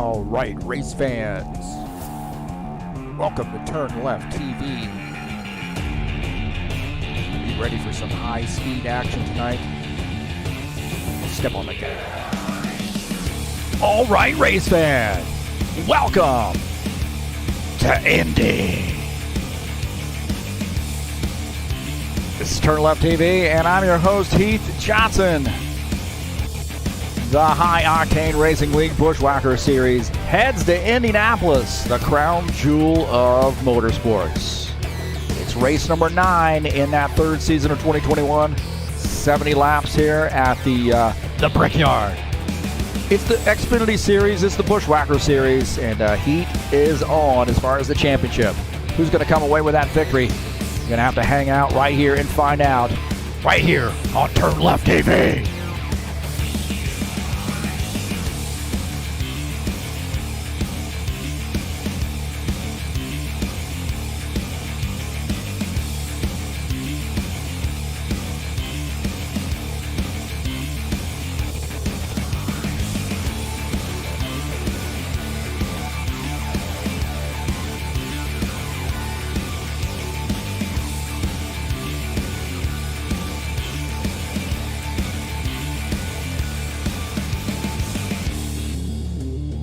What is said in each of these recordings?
All right, race fans, welcome to TurnLeftTV. You ready for some high-speed action tonight? Step on the gas. All right, race fans, welcome to Indy. This is TurnLeftTV, and I'm your host, Heath Johnson. The High Octane Racing League Buschwackers Series heads to Indianapolis, the crown jewel of motorsports. It's race number 9 in that third season of 2021. 70 laps here at the Brickyard. It's the Xfinity Series, it's the Buschwackers Series, and Heat is on as far as the championship. Who's going to come away with that victory? You're going to have to hang out right here and find out right here on TurnLeftTV.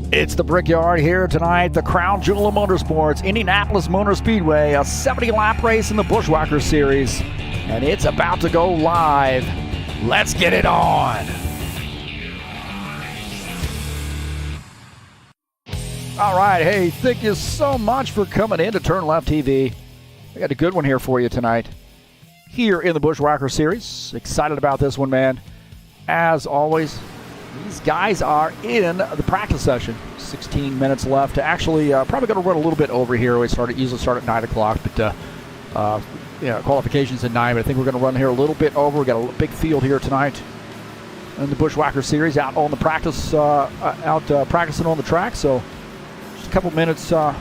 It's the Brickyard here tonight, the crown jewel of motorsports, Indianapolis Motor Speedway, a 70-lap race in the Buschwackers Series, and it's about to go live. Let's get it on. All right, hey, thank you so much for coming in to TurnLeftTV. I got a good one here for you tonight, here in the Buschwackers Series. Excited about this one, man. As always, these guys are in the practice session. 16 minutes left to actually probably going to run a little bit over here. We usually start at 9 o'clock, but qualifications at 9. But I think we're going to run here a little bit over. We got a big field here tonight in the Buschwackers Series, out on the practice, practicing on the track. So just a couple minutes, we'll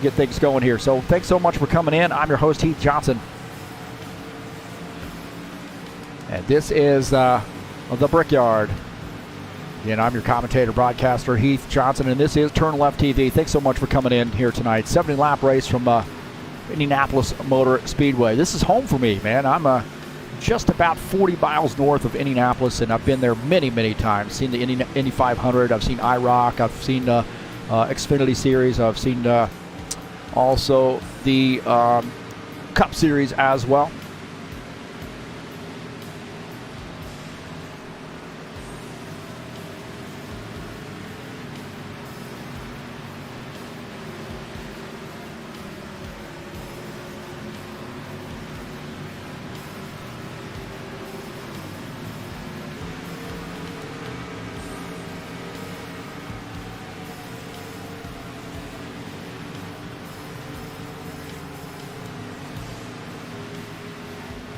get things going here. So thanks so much for coming in. I'm your host, Heath Johnson, and this is the Brickyard. And I'm your commentator, broadcaster, Heath Johnson, and this is TurnLeftTV. Thanks so much for coming in here tonight. 70-lap race from Indianapolis Motor Speedway. This is home for me, man. I'm just about 40 miles north of Indianapolis, and I've been there many, many times. Seen the Indy 500. I've seen IROC. I've seen Xfinity Series. I've seen also the Cup Series as well.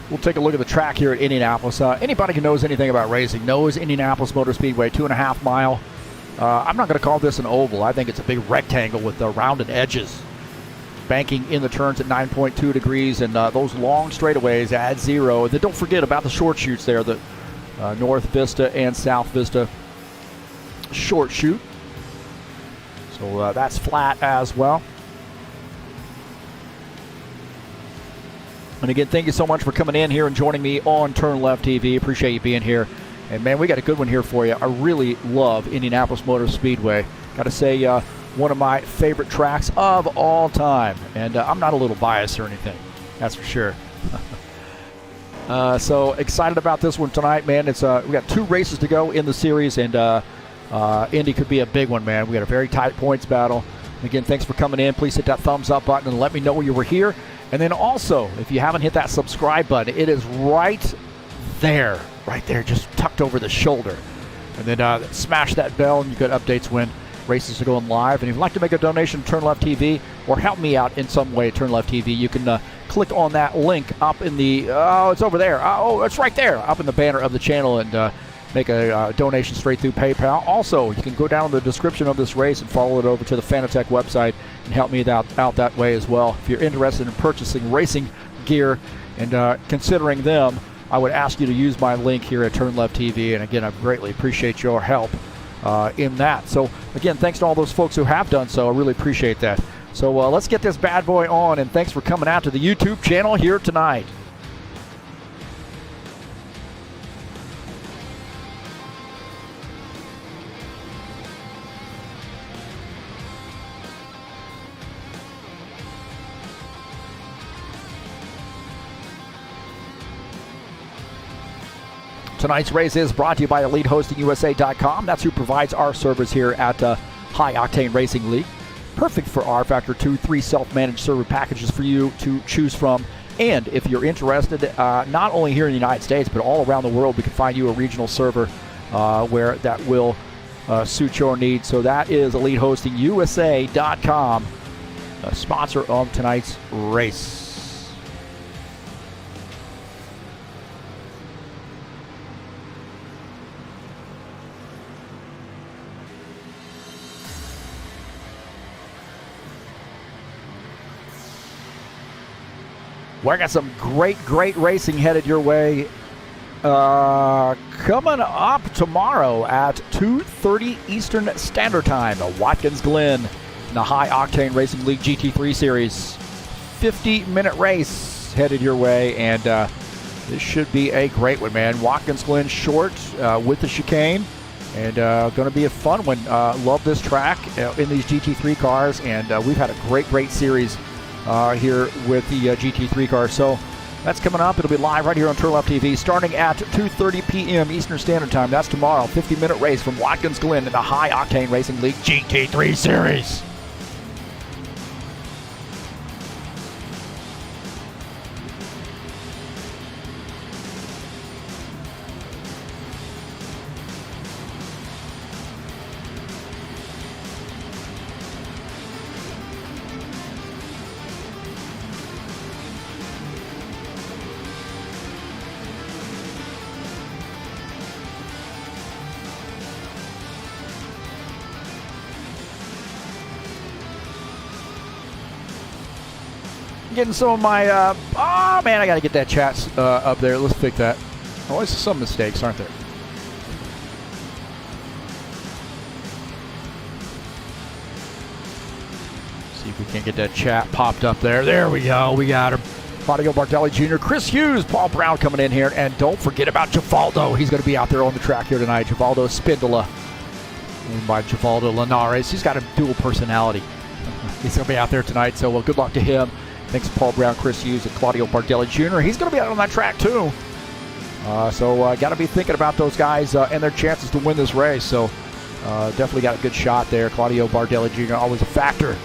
We'll take a look at the track here at Indianapolis. Anybody who knows anything about racing knows Indianapolis Motor Speedway, 2.5 mile. I'm not going to call this an oval. I think it's a big rectangle with rounded edges. Banking in the turns at 9.2 degrees, and those long straightaways add 0. And then don't forget about the short chutes there, the North Vista and South Vista short chute. So that's flat as well. And again, thank you so much for coming in here and joining me on TurnLeftTV. Appreciate you being here. And man, we got a good one here for you. I really love Indianapolis Motor Speedway. Got to say, one of my favorite tracks of all time. And I'm not a little biased or anything, that's for sure. So excited about this one tonight, man. It's we got 2 races to go in the series, and Indy could be a big one, man. We got a very tight points battle. Again, thanks for coming in. Please hit that thumbs up button and let me know you were here. And then also, if you haven't hit that subscribe button, it is right there, just tucked over the shoulder. And then smash that bell and you get updates when races are going live. And if you'd like to make a donation to TurnLeftTV or help me out in some way at TurnLeftTV, you can click on that link up in the, it's over there. It's right there, up in the banner of the channel, and make a donation straight through PayPal. Also, you can go down in the description of this race and follow it over to the Fanatec website and help me out that way as well. If you're interested in purchasing racing gear and considering them, I would ask you to use my link here at TurnLeftTV. And again, I greatly appreciate your help in that. So again, thanks to all those folks who have done so. I really appreciate that. So let's get this bad boy on, and thanks for coming out to the YouTube channel here tonight. Tonight's race is brought to you by EliteHostingUSA.com. That's who provides our servers here at High Octane Racing League. Perfect for rFactor 2, 3 self-managed server packages for you to choose from. And if you're interested, not only here in the United States, but all around the world, we can find you a regional server where that will suit your needs. So that is EliteHostingUSA.com, a sponsor of tonight's race. We got some great racing headed your way. Coming up tomorrow at 2:30 Eastern Standard Time, the Watkins Glen in the High Octane Racing League GT3 Series. 50-minute race headed your way, and this should be a great one, man. Watkins Glen short with the chicane, and going to be a fun one. Love this track in these GT3 cars, and we've had a great series here with the GT3 cars. So that's coming up. It'll be live right here on TurnLeftTV starting at 2:30 p.m. Eastern Standard Time. That's tomorrow. 50-minute race from Watkins Glen in the High Octane Racing League GT3 Series. Getting some of my, oh man, I got to get that chat up there. Let's fix that. Always some mistakes, aren't there? See if we can get that chat popped up there. There we go. We got him. Claudio Bardelli Jr., Chris Hughes, Paul Brown coming in here. And don't forget about Givaldo. He's going to be out there on the track here tonight. Givaldo Spindola. Owned by Givaldo Linares. He's got a dual personality. He's going to be out there tonight. So, well, good luck to him. Thanks to Paul Brown, Chris Hughes, and Claudio Bardelli Jr. He's going to be out on that track, too. So got to be thinking about those guys and their chances to win this race. So definitely got a good shot there. Claudio Bardelli Jr. always a factor.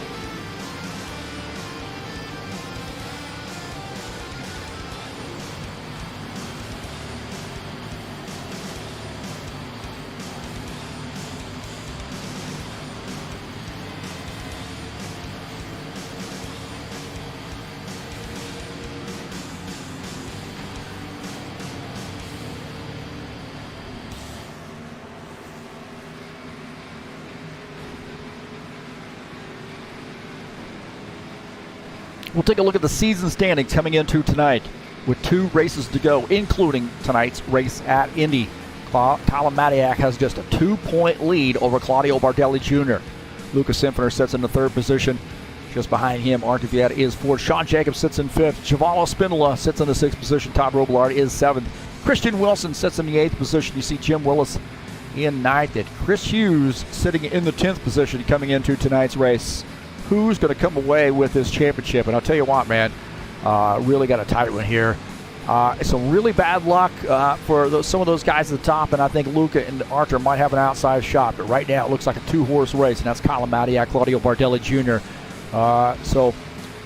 We'll take a look at the season standings coming into tonight with 2 races to go, including tonight's race at Indy. Colin Matiak has just a 2-point lead over Claudio Bardelli Jr. Lucas Sinfoner sits in the 3rd position. Just behind him, Artie Viet is 4th. Sean Jacobs sits in 5th. Givaldo Spindola sits in the 6th position. Todd Robillard is 7th. Christian Wilson sits in the 8th position. You see Jim Willis in 9th. And Chris Hughes sitting in the 10th position coming into tonight's race. Who's going to come away with this championship? And I'll tell you what, man, really got a tight one here. Some really bad luck for some of those guys at the top, and I think Luca and Archer might have an outside shot. But right now it looks like a 2-horse race, and that's Colin Matiak, Claudio Bardelli Jr. So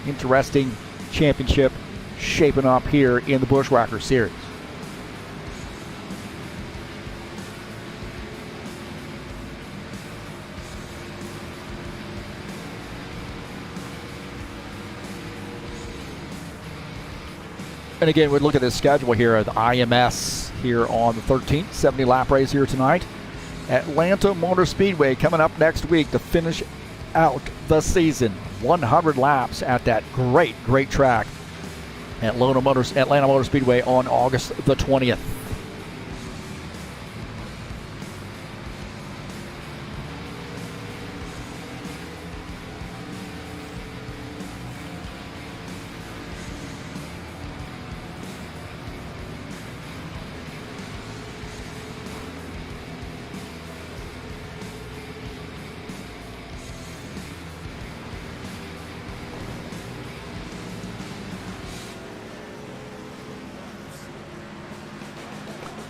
interesting championship shaping up here in the Buschwackers Series. And again, we look at this schedule here at the IMS here on the 13th, 70-lap race here tonight. Atlanta Motor Speedway coming up next week to finish out the season. 100 laps at that great track at Atlanta Motor Speedway on August the 20th.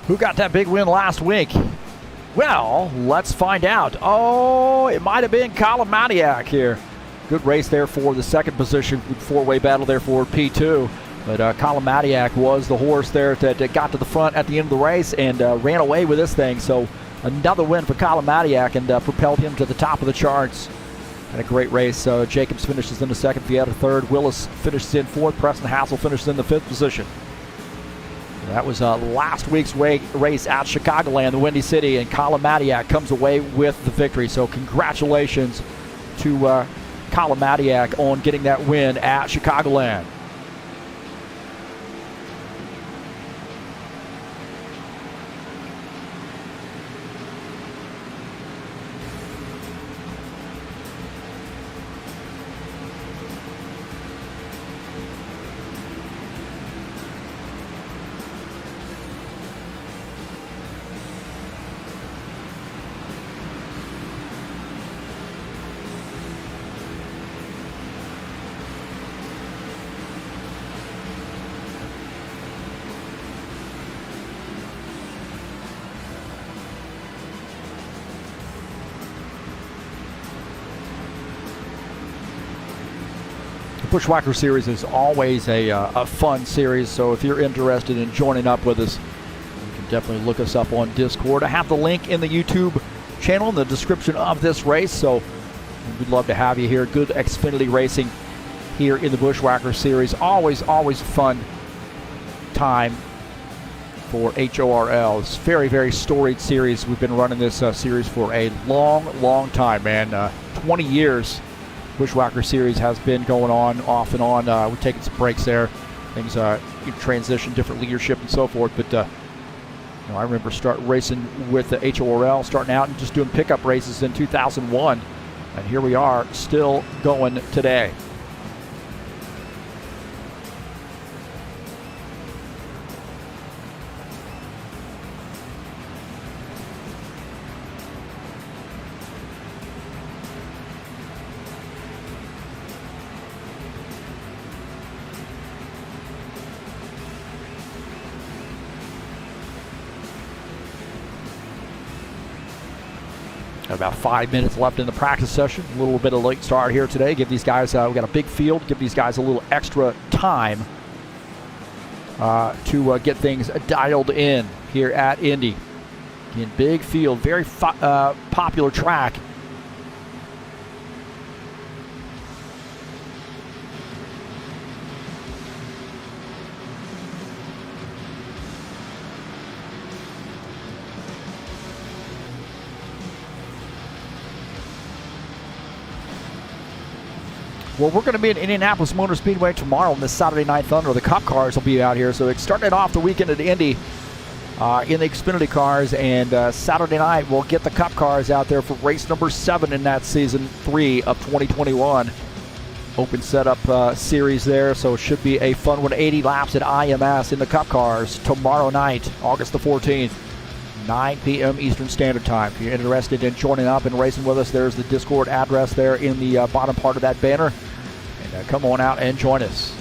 Who got that big win last week? Well, let's find out. Oh, it might have been Colin Matiak here. Good race there for the second position. Good four-way battle there for P2. But Colin Matiak was the horse there that got to the front at the end of the race and ran away with this thing. So another win for Colin Matiak and propelled him to the top of the charts. Had a great race. Jacobs finishes in the second, Fiat third. Willis finishes in fourth. Preston Hassel finishes in the fifth position. That was last week's race at Chicagoland, the Windy City, and Colin Matiak comes away with the victory. So congratulations to Colin Matiak on getting that win at Chicagoland. Buschwacker series is always a fun series, so if you're interested in joining up with us, you can definitely look us up on Discord. I have the link in the YouTube channel in the description of this race, so we'd love to have you here. Good Xfinity racing here in the Buschwacker series. Always fun time for HORL. It's very, very storied series. We've been running this series for a long time, man. 20 years. Buschwacker series has been going on off and on. We're taking some breaks there. Things transition, different leadership and so forth. But I remember racing with the HORL, starting out and just doing pickup races in 2001. And here we are, still going today. Got about 5 minutes left in the practice session. A little bit of late start here today. Give these guys, we got a big field. Give these guys a little extra time to get things dialed in here at Indy. Again, big field, very popular track. Well, we're going to be at Indianapolis Motor Speedway tomorrow on this Saturday Night Thunder. The Cup cars will be out here. So it's starting off the weekend at Indy in the Xfinity cars. And Saturday night, we'll get the Cup cars out there for race number 7 in that season 3 of 2021. Open setup series there. So it should be a fun one. 80 laps at IMS in the Cup cars tomorrow night, August the 14th. 9 p.m. Eastern Standard Time. If you're interested in joining up and racing with us, there's the Discord address there in the bottom part of that banner. And come on out and join us.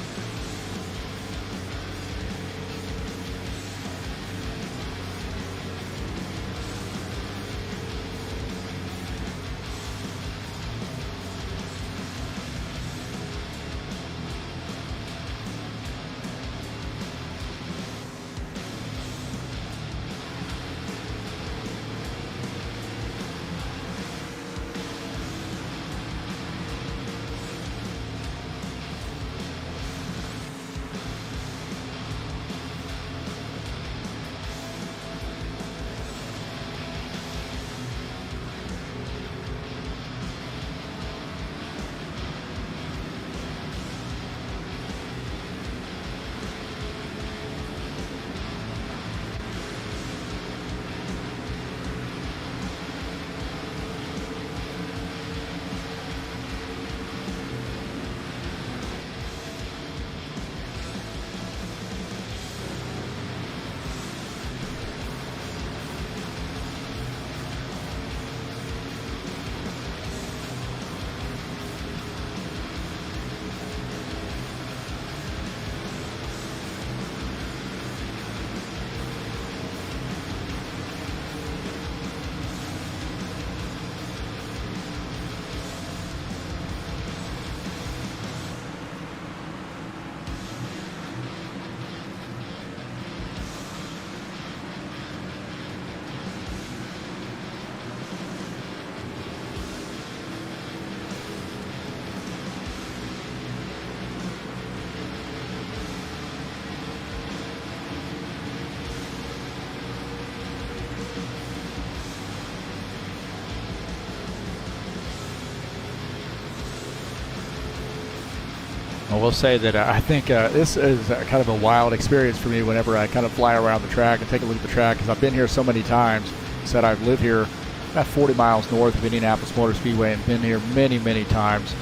I will say that I think this is kind of a wild experience for me whenever I kind of fly around the track and take a look at the track, because I've been here so many times. Said I've lived here about 40 miles north of Indianapolis Motor Speedway and been here many, many times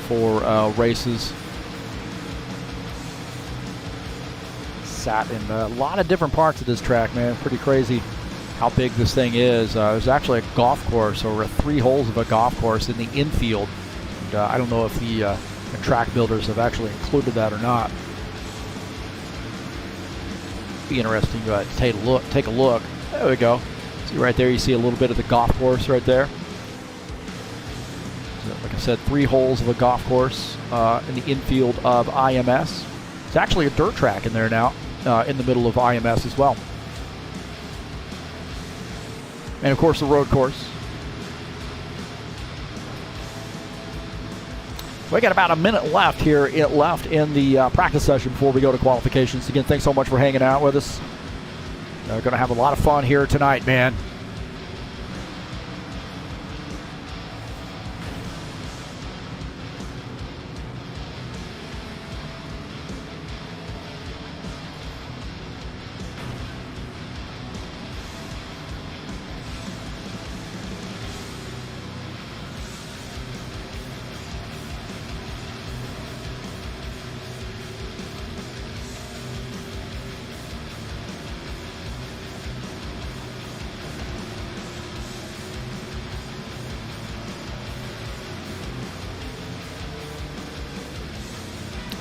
for races. Sat in a lot of different parts of this track, man. Pretty crazy how big this thing is. There's actually a golf course, or 3 holes of a golf course in the infield. And, I don't know if the track builders have actually included that or not. Be interesting to take a look. There we go. See right there, you see a little bit of the golf course right there. So, like I said, 3 holes of a golf course in the infield of IMS. It's actually a dirt track in there now, in the middle of IMS as well. And of course the road course. We got about a minute left here in the practice session before we go to qualifications. Again, thanks so much for hanging out with us. We're going to have a lot of fun here tonight, man.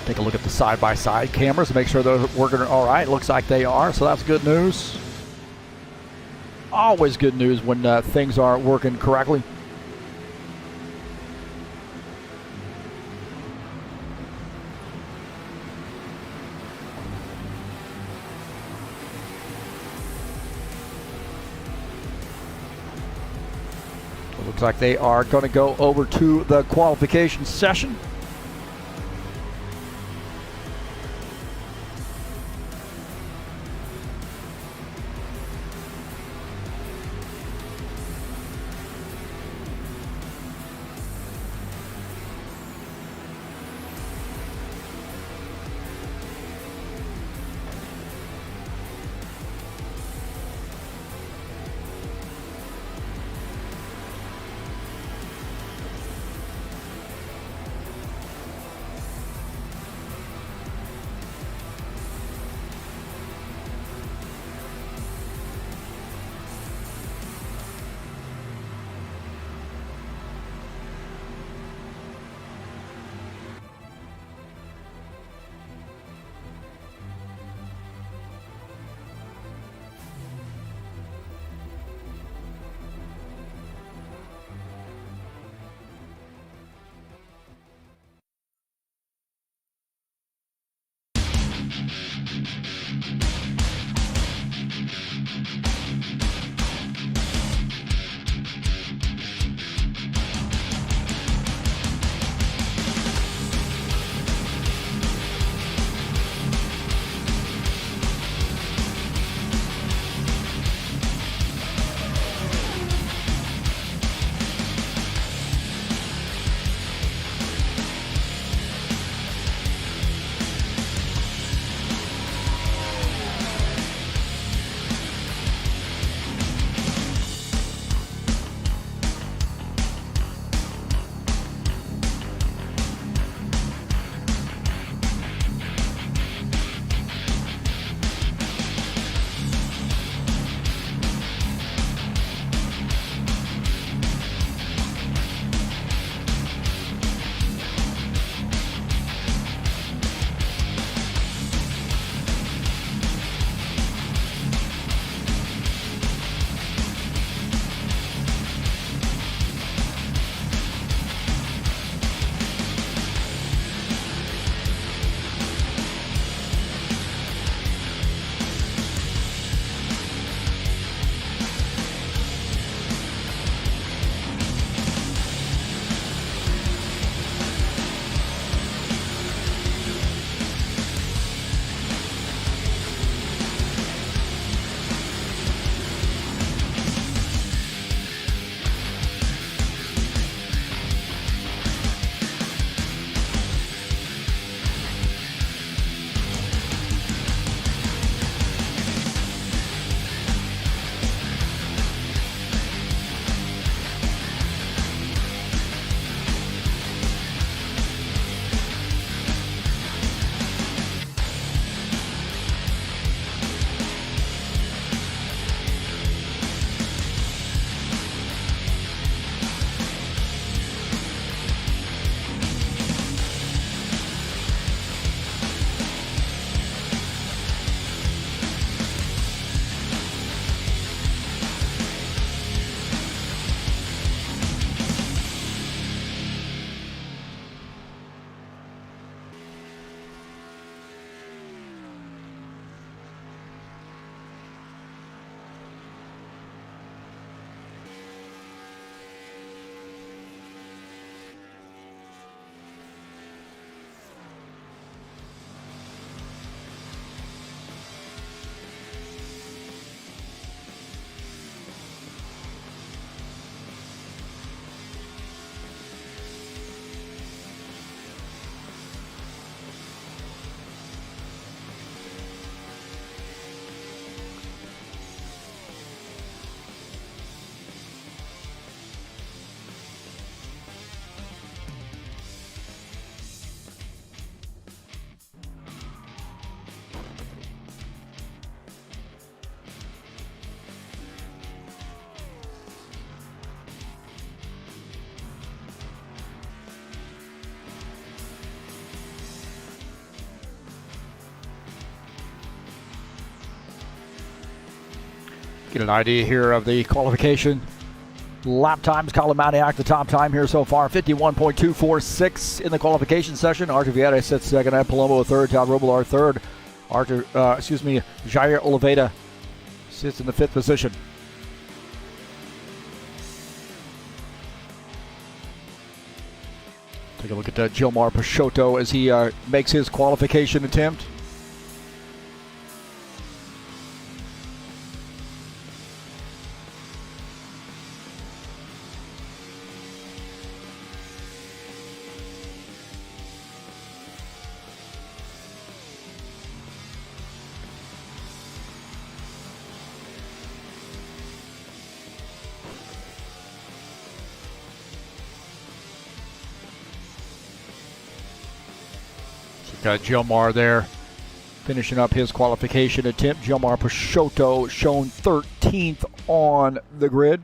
Take a look at the side-by-side cameras to make sure they're working all right. Looks like they are, so that's good news. Always good news when things are working correctly. It looks like they are going to go over to the qualification session. Get an idea here of the qualification lap times. Colin Maniac, the top time here so far, 51.246 in the qualification session. Artur Vieira sits second, Ed Palumbo third, Todd Robillard third. Jair Oliveira sits in the fifth position. Take a look at Gilmar Peixoto as he makes his qualification attempt. Got Gilmar there finishing up his qualification attempt. Gilmar Peixoto shown 13th on the grid.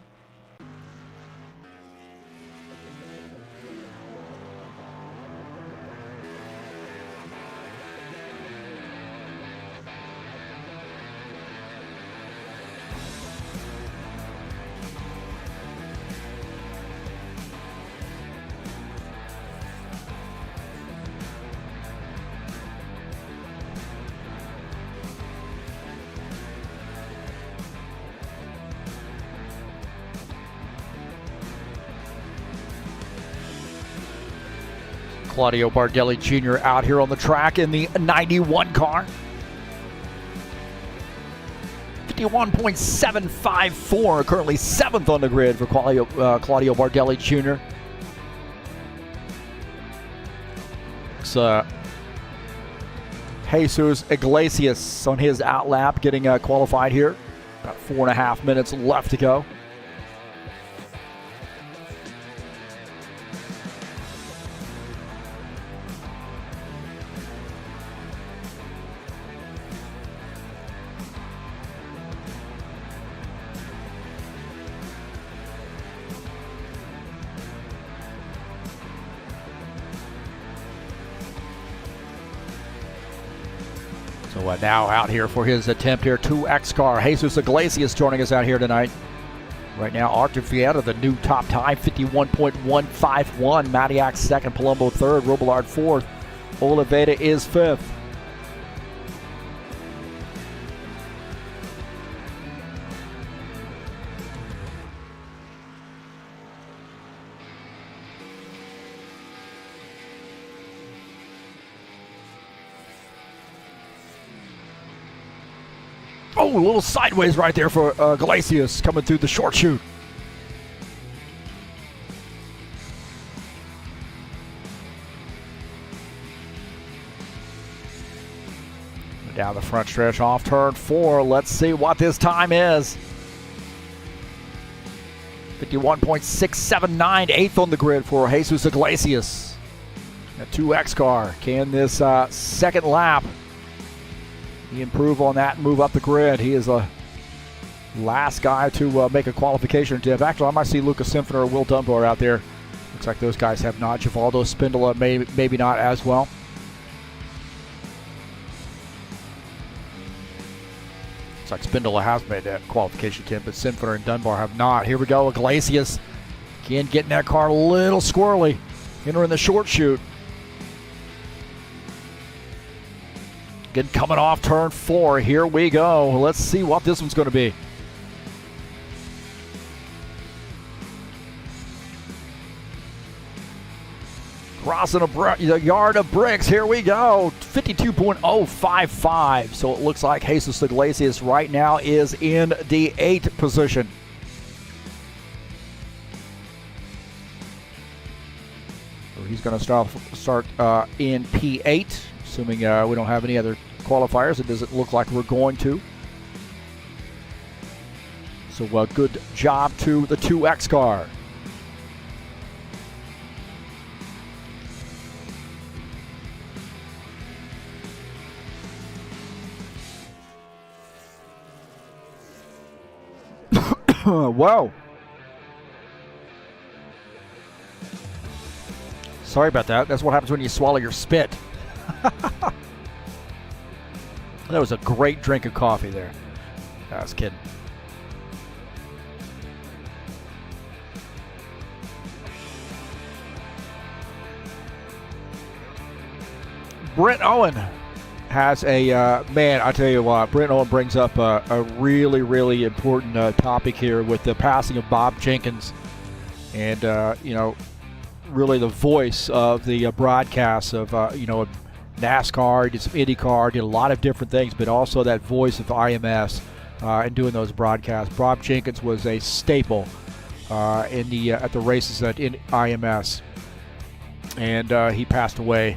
Claudio Bardelli Jr. out here on the track in the 91 car. 51.754, currently 7th on the grid for Claudio Bardelli Jr. It's Jesus Iglesias on his outlap getting qualified here. About 4.5 minutes left to go. So now out here for his attempt here, 2X car. Jesus Iglesias joining us out here tonight. Right now, Artur Vieira, the new top time, 51.151. Maniac second, Palumbo third, Robillard fourth. Oliveira is fifth. Oh, a little sideways right there for Iglesias coming through the short chute. Down the front stretch off turn 4. Let's see what this time is. 51.679, 8th on the grid for Jesus Iglesias. A 2X car. Can this second lap he improve on that and move up the grid? He is the last guy to make a qualification attempt. Actually, I might see Lucas Simpson or Will Dunbar out there. Looks like those guys have not. Givaldo Spindola maybe not as well. Looks like Spindola has made that qualification attempt, but Simpson and Dunbar have not. Here we go. Iglesias again getting that car a little squirrely. Entering the short chute. Again, coming off turn 4. Here we go. Let's see what this one's going to be. Crossing a yard of bricks. Here we go. 52.055. So it looks like Jesus Iglesias right now is in the 8th position. So he's going to start in P8. Assuming we don't have any other qualifiers. It doesn't look like we're going to. So good job to the 2X car. Whoa. Sorry about that. That's what happens when you swallow your spit. That was a great drink of coffee there. I was kidding. Brent Owen has a, man, I tell you what, Brent Owen brings up a really, really important topic here with the passing of Bob Jenkins. And, really the voice of the broadcast of, NASCAR, did some IndyCar, did a lot of different things, but also that voice of IMS and doing those broadcasts. Bob Jenkins was a staple at the races at IMS. And he passed away.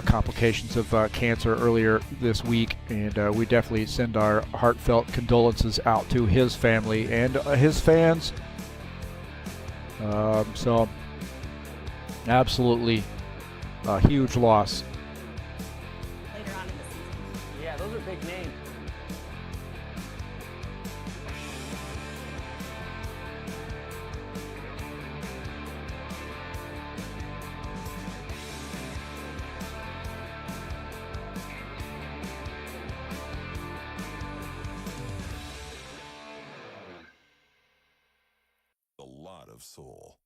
Complications of cancer earlier this week, and we definitely send our heartfelt condolences out to his family and his fans. So, absolutely a huge loss. Later on in the season. Yeah, those are big names. Of soul.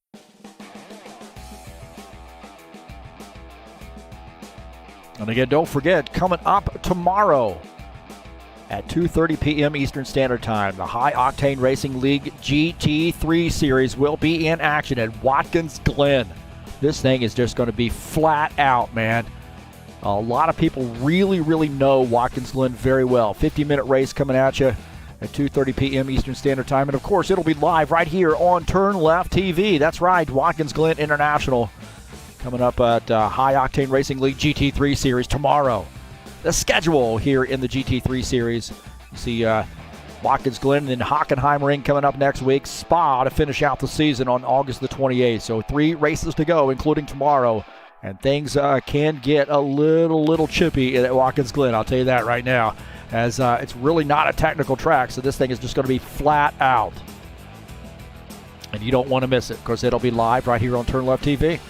And again, don't forget, coming up tomorrow at 2:30 p.m. Eastern Standard Time, the High Octane Racing League GT3 Series will be in action at Watkins Glen. This thing is just going to be flat out, man. A lot of people really, really know Watkins Glen very well. 50-minute race coming at you at 2:30 p.m. Eastern Standard Time. And, of course, it'll be live right here on TurnLeftTV. That's right, Watkins Glen International coming up at High Octane Racing League GT3 Series tomorrow. The schedule here in the GT3 Series. You see Watkins Glen and then Hockenheimring coming up next week. Spa to finish out the season on August the 28th. So 3 races to go, including tomorrow. And things can get a little chippy at Watkins Glen, I'll tell you that right now, as it's really not a technical track, so this thing is just going to be flat out. And you don't want to miss it, because it'll be live right here on TurnLeftTV.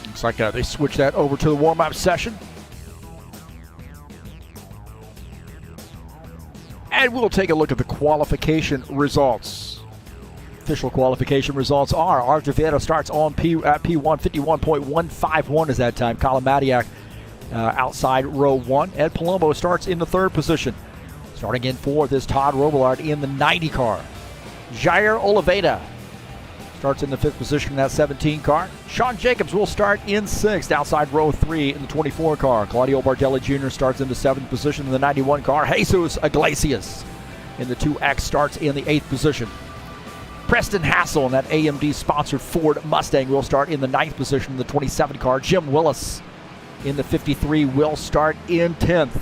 Looks like they switched that over to the warm-up session. And we'll take a look at the qualification results. Official qualification results are: Arjaveda starts on at P1, 51.151 is that time. Colin Madiak outside row 1. Ed Palumbo starts in the 3rd position. Starting in 4th is Todd Robillard in the 90 car. Jair Oliveira starts in the 5th position in that 17 car. Sean Jacobs will start in 6th outside row 3 in the 24 car. Claudio Bardelli Jr. starts in the 7th position in the 91 car. Jesus Iglesias in the 2X starts in the 8th position. Preston Hassel in that AMD-sponsored Ford Mustang will start in the 9th position in the 27 car. Jim Willis in the 53 will start in 10th.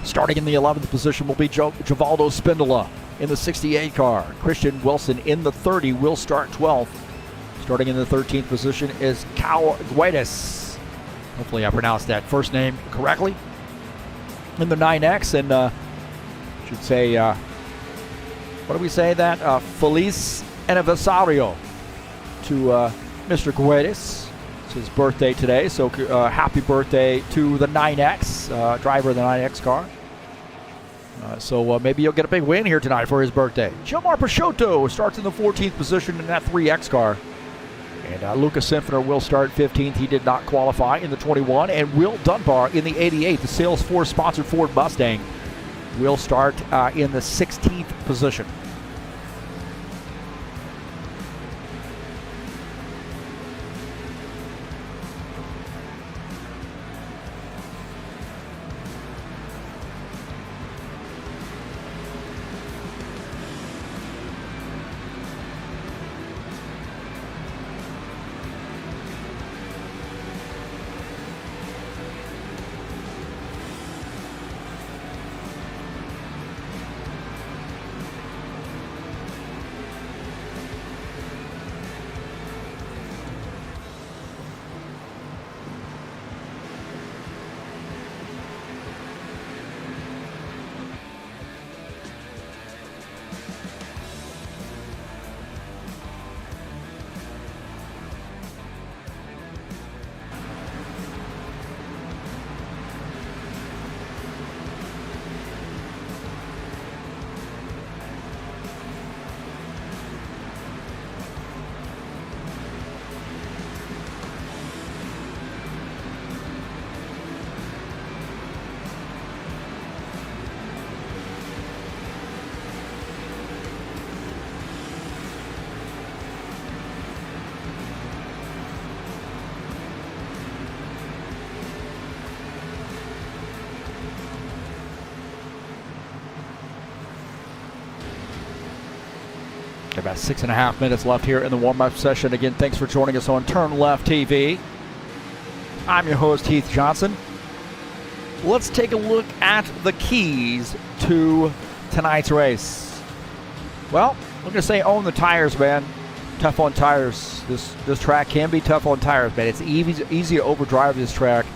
Starting in the 11th position will be Givaldo Spindola in the 68 car. Christian Wilson in the 30 will start 12th. Starting in the 13th position is Cal Guedes. Hopefully I pronounced that first name correctly. In the 9X, and should say, what do we say that? Feliz Aniversario to Mr. Guedes. It's his birthday today, so happy birthday to the 9X, driver of the 9X car. So maybe you'll get a big win here tonight for his birthday. Gilmar Peixoto starts in the 14th position in that 3X car. And Lucas Sinfoner will start 15th. He did not qualify in the 21. And Will Dunbar in the 88, the Salesforce-sponsored Ford Mustang, will start in the 16th position. About 6.5 minutes left here in the warm-up session. Again, thanks for joining us on TurnLeftTV. I'm your host, Heath Johnson. Let's take a look at the keys to tonight's race. Well, we're going to say own the tires, man. Tough on tires. This track can be tough on tires, man. It's easy to overdrive this track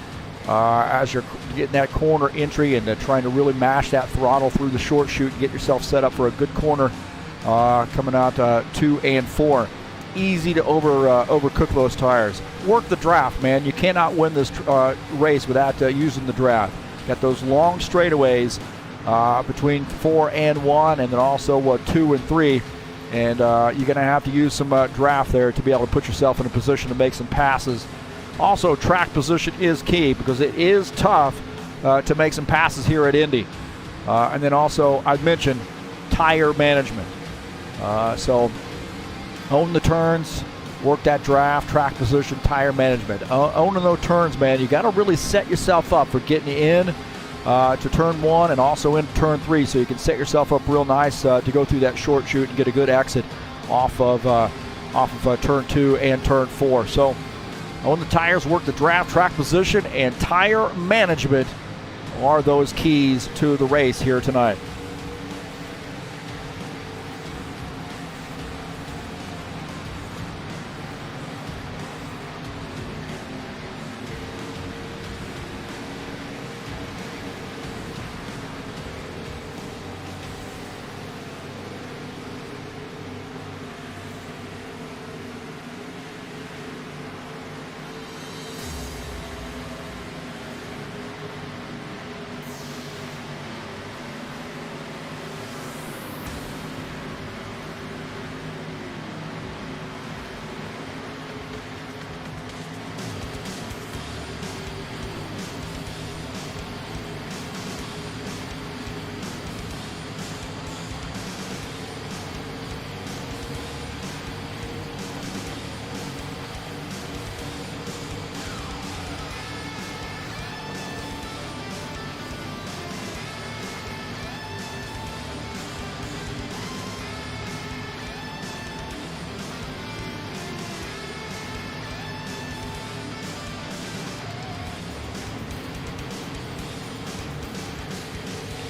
as you're getting that corner entry and trying to really mash that throttle through the short chute and get yourself set up for a good corner coming out 2 and 4. Easy to overcook those tires. Work the draft, man. You cannot win this race without using the draft. Got those long straightaways between 4 and 1, and then also 2 and 3. And you're going to have to use some draft there to be able to put yourself in a position to make some passes. Also, track position is key because it is tough to make some passes here at Indy. And then also, I've mentioned tire management. So own the turns, work that draft, track position, tire management. Owning those turns, man, you got to really set yourself up for getting in to turn 1 and also into turn 3, so you can set yourself up real nice to go through that short chute and get a good exit off of turn 2 and turn 4. So own the tires, work the draft, track position, and tire management are those keys to the race here tonight.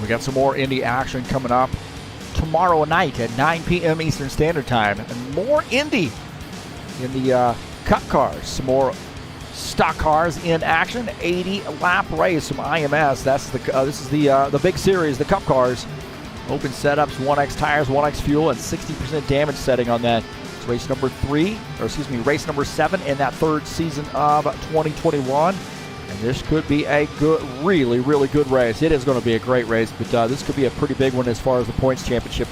We got some more Indy action coming up tomorrow night at 9 p.m. Eastern Standard Time. And more Indy in the Cup cars. Some more stock cars in action. 80-lap race from IMS. This is the big series, the Cup cars. Open setups, 1X tires, 1X fuel, and 60% damage setting on that. It's race number 7 in that third season of 2021. And this could be a good, really, really good race. It is going to be a great race, but this could be a pretty big one as far as the points championship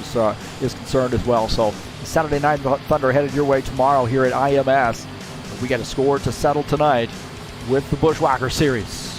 is concerned as well. So Saturday Night Thunder headed your way tomorrow here at IMS. We got a score to settle tonight with the Buschwackers series.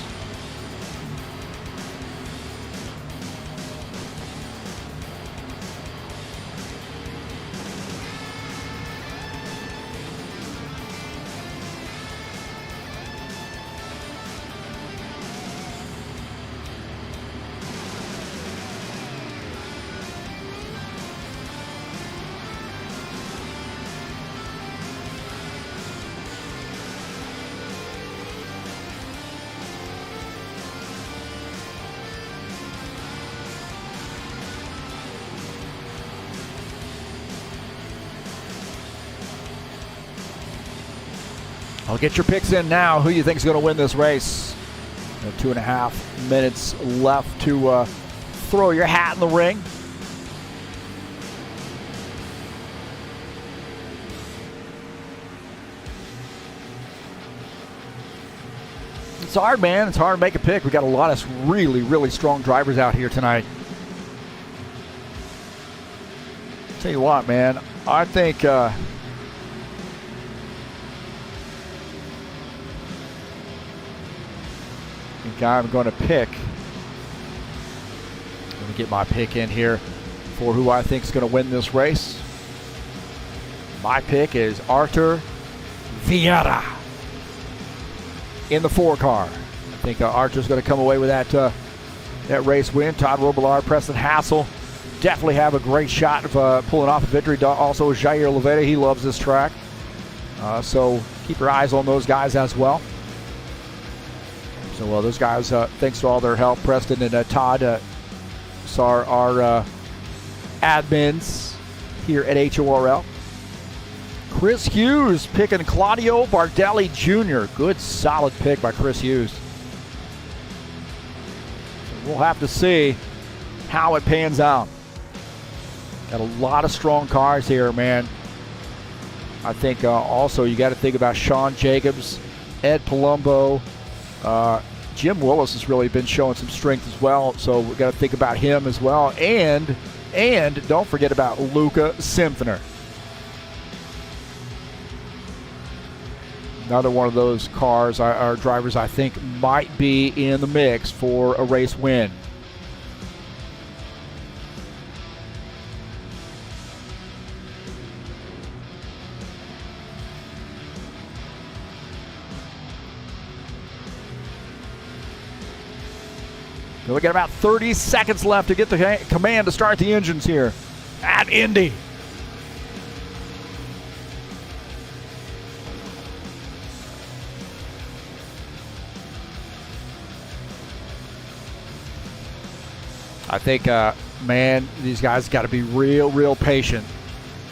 I'll get your picks in now. Who you think is going to win this race? 2.5 minutes left to throw your hat in the ring. It's hard, man. It's hard to make a pick. We got a lot of really, really strong drivers out here tonight. Tell you what, man. I think I'm going to pick. Let me get my pick in here for who I think is going to win this race. My pick is Arthur Vieira in the 4 car. I think Arthur's going to come away with that race win. Todd Robillard, Preston Hassel definitely have a great shot of pulling off a victory. Also, Jair Leveda, he loves this track. So keep your eyes on those guys as well. So those guys, thanks to all their help, Preston and Todd, are our admins here at HORL. Chris Hughes picking Claudio Bardelli Jr. Good, solid pick by Chris Hughes. We'll have to see how it pans out. Got a lot of strong cars here, man. I think also you got to think about Sean Jacobs, Ed Palumbo. Jim Willis has really been showing some strength as well, so we got to think about him as well. And don't forget about Luca Simfner. Another one of those cars, our drivers, I think, might be in the mix for a race win. We got about 30 seconds left to get the command to start the engines here at Indy. I think, man, these guys got to be real patient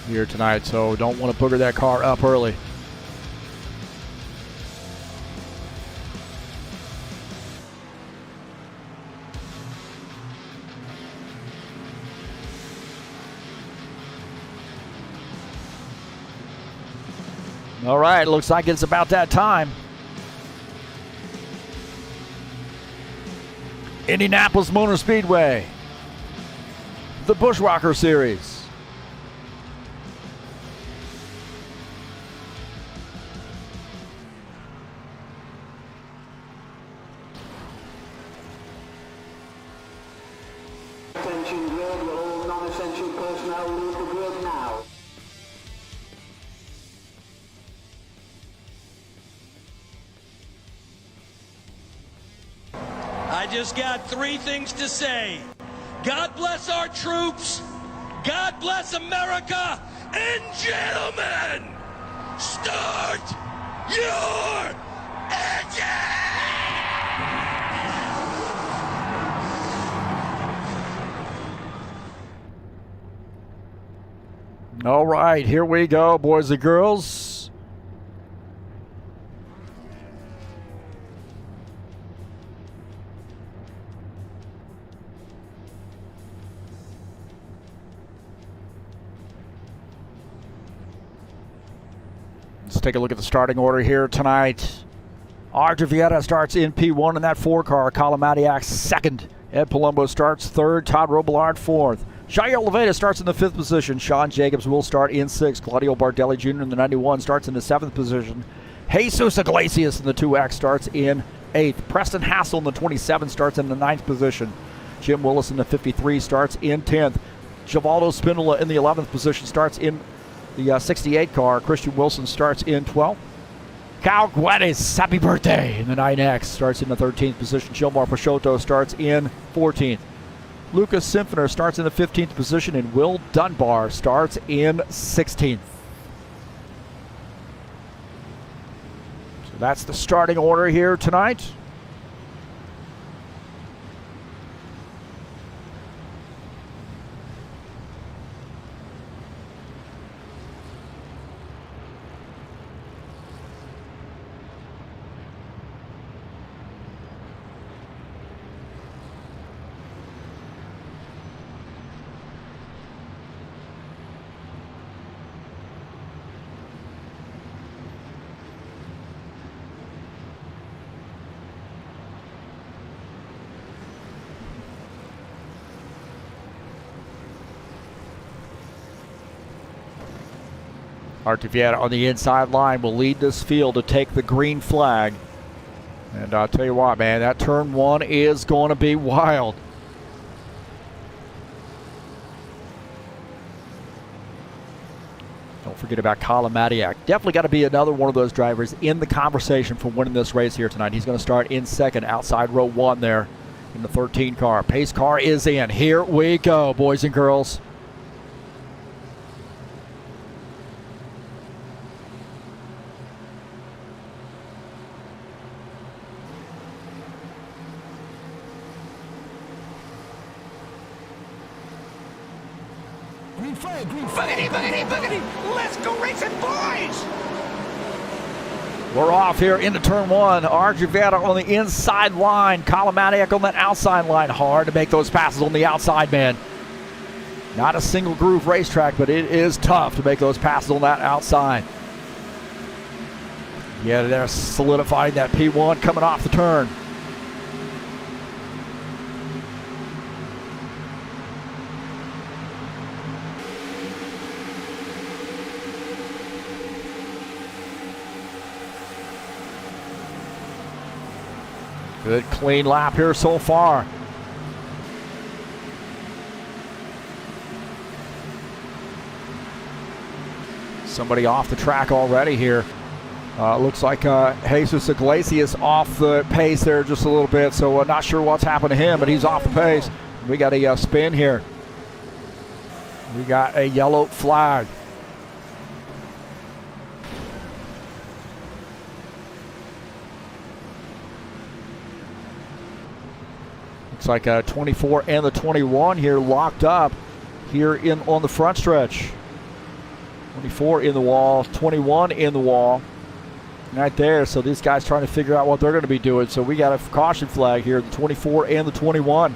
here tonight, so don't want to booger that car up early. All right, looks like it's about that time. Indianapolis Motor Speedway, the Buschwacker Series. Attention grid, will all non-essential personnel leave the grid now? I just got three things to say. God bless our troops. God bless America. And gentlemen, start your engine! All right, here we go, boys and girls. Let's take a look at the starting order here tonight. Artur Vieta starts in P1 in that 4 car. Colin Matiak second. Ed Palumbo starts third. Todd Robillard fourth. Jair Leveda starts in the 5th position. Sean Jacobs will start in 6th. Claudio Bardelli Jr. in the 91 starts in the 7th position. Jesus Iglesias in the 2X starts in 8th. Preston Hassel in the 27 starts in the 9th position. Jim Willis in the 53 starts in 10th. Givaldo Spindola in the 11th position starts in the 68 car. Christian Wilson starts in 12th. Kyle Guedes, happy birthday, in the 9X starts in the 13th position. Gilmar Peixoto starts in 14th. Lucas Simfner starts in the 15th position, and Will Dunbar starts in 16th. So that's the starting order here tonight. Artur Vieta on the inside line will lead this field to take the green flag. And I'll tell you what, man, that turn 1 is going to be wild. Don't forget about Colin Matiak. Definitely got to be another one of those drivers in the conversation for winning this race here tonight. He's going to start in 2nd, outside row 1 there in the 13 car. Pace car is in. Here we go, boys and girls. Green flag, boogity, boogity, boogity. Let's go racing, boys! We're off here into turn one. Arjaveta on the inside line. Kolomaniak on that outside line. Hard to make those passes on the outside, man. Not a single groove racetrack, but it is tough to make those passes on that outside. Yeah, they're solidifying that P1 coming off the turn. Good clean lap here so far. Somebody off the track already here. Looks like Jesus Iglesias off the pace there just a little bit, so not sure what's happened to him, but he's off the pace. We got a spin here. We got a yellow flag. Looks like a 24 and the 21 here locked up here on the front stretch. 24 in the wall, 21 in the wall. Right there, so these guys trying to figure out what they're going to be doing. So we got a caution flag here, the 24 and the 21.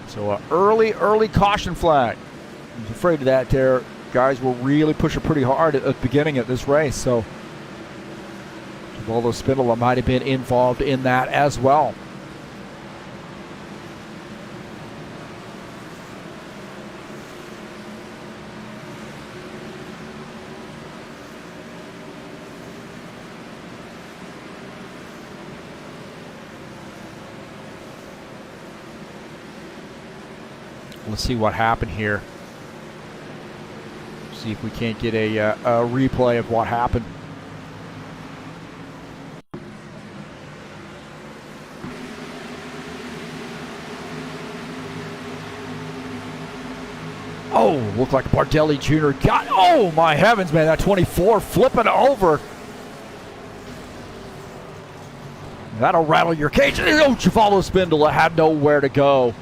So an early caution flag. I was afraid of that there. Guys were really pushing pretty hard at the beginning of this race, so Givaldo Spindola might have been involved in that as well. Let's see what happened here. See if we can't get a replay of what happened. Oh, looked like Bardelli Jr. got, oh my heavens, man, that 24 flipping over. That'll rattle your cage. Oh, Givaldo Spindola had nowhere to go.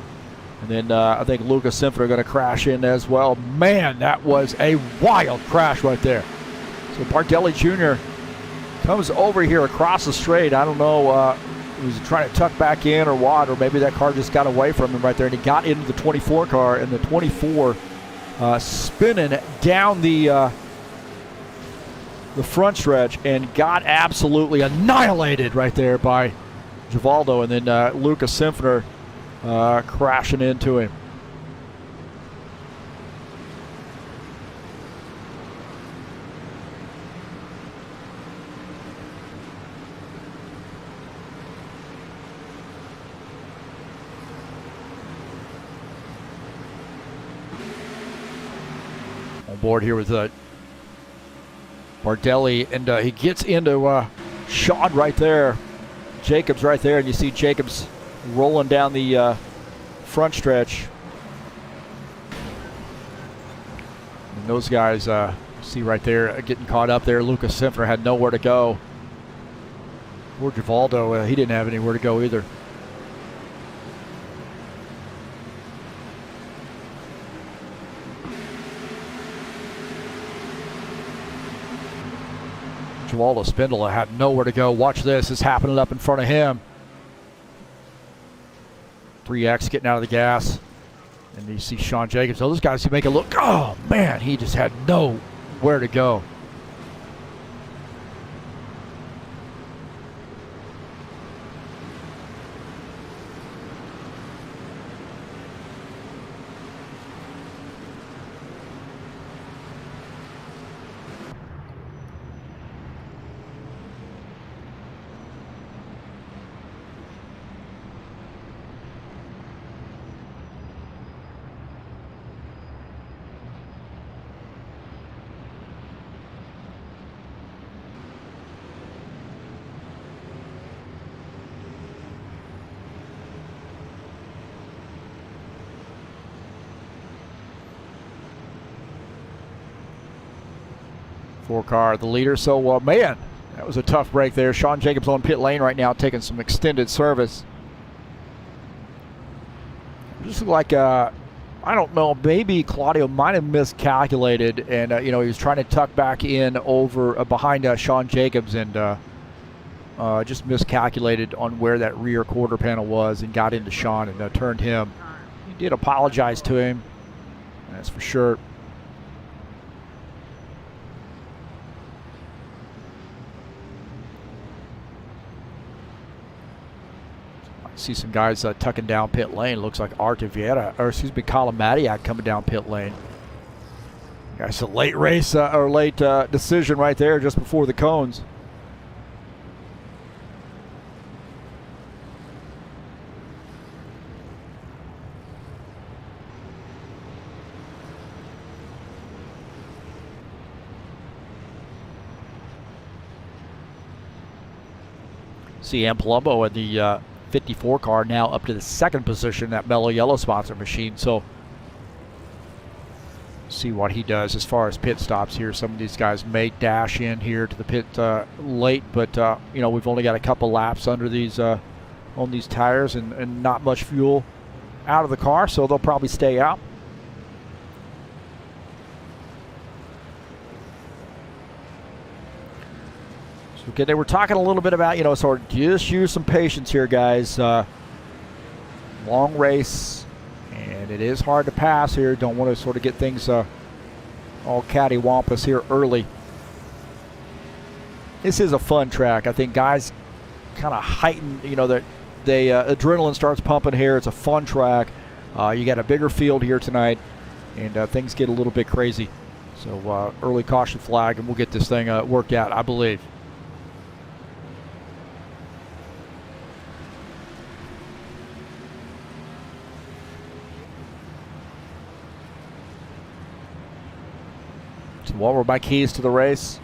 And then I think Lucas Sinford are going to crash in as well. Man, that was a wild crash right there. So Bardelli Jr. comes over here across the straight. I don't know, he was trying to tuck back in or what, or maybe that car just got away from him right there, and he got into the 24 car, and the 24 spinning down the front stretch and got absolutely annihilated right there by Givaldo, and then Lucas Sinford crashing into him. On board here with Bardelli, and he gets into Shawn right there. Jacobs right there, and you see Jacobs rolling down the front stretch. And those guys, see right there, getting caught up there. Lucas Sinford had nowhere to go. Poor Givaldo, he didn't have anywhere to go either. Givaldo Spindola had nowhere to go. Watch this, it's happening up in front of him. 3X getting out of the gas. And you see Sean Jacobs. Oh, those guys who make it look, oh man, he just had nowhere to go. 4 car, the leader. So, man, that was a tough break there. Sean Jacobs on pit lane right now taking some extended service. Just like, I don't know, maybe Claudio might have miscalculated, and, he was trying to tuck back in over behind Sean Jacobs, and just miscalculated on where that rear quarter panel was and got into Sean and turned him. He did apologize to him, that's for sure. See some guys tucking down pit lane. Looks like Colin Madiak coming down pit lane. That's a late race or late decision right there just before the cones. CM Palumbo in the 54 car now up to the 2nd position, that mellow yellow sponsor machine. So see what he does as far as pit stops here. Some of these guys may dash in here to the pit late, but we've only got a couple laps under these on these tires and not much fuel out of the car, so they'll probably stay out. Okay, they were talking a little bit about, sort of just use some patience here, guys. Long race, and it is hard to pass here. Don't want to sort of get things all cattywampus here early. This is a fun track. I think guys kind of heighten, that adrenaline starts pumping here. It's a fun track. You got a bigger field here tonight, and things get a little bit crazy. So early caution flag, and we'll get this thing worked out, I believe. So what were my keys to the race?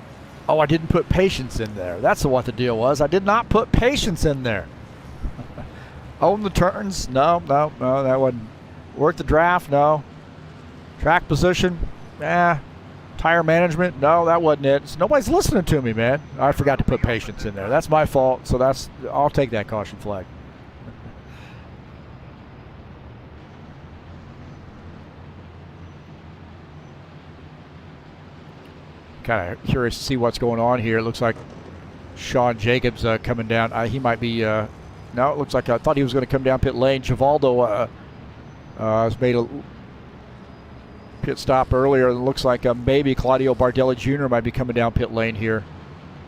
Oh, I didn't put patience in there. That's what the deal was. I did not put patience in there. Own the turns? No, that wasn't. Work the draft? No. Track position? Tire management? No, that wasn't it. So nobody's listening to me, man. I forgot to put patience in there. That's my fault. So I'll take that caution flag. Kind of curious to see what's going on here. It looks like Sean Jacobs coming down. He might be. No, it looks like I thought he was going to come down pit lane. Givaldo has made a pit stop earlier. It looks like maybe Claudio Bardelli Jr. might be coming down pit lane here.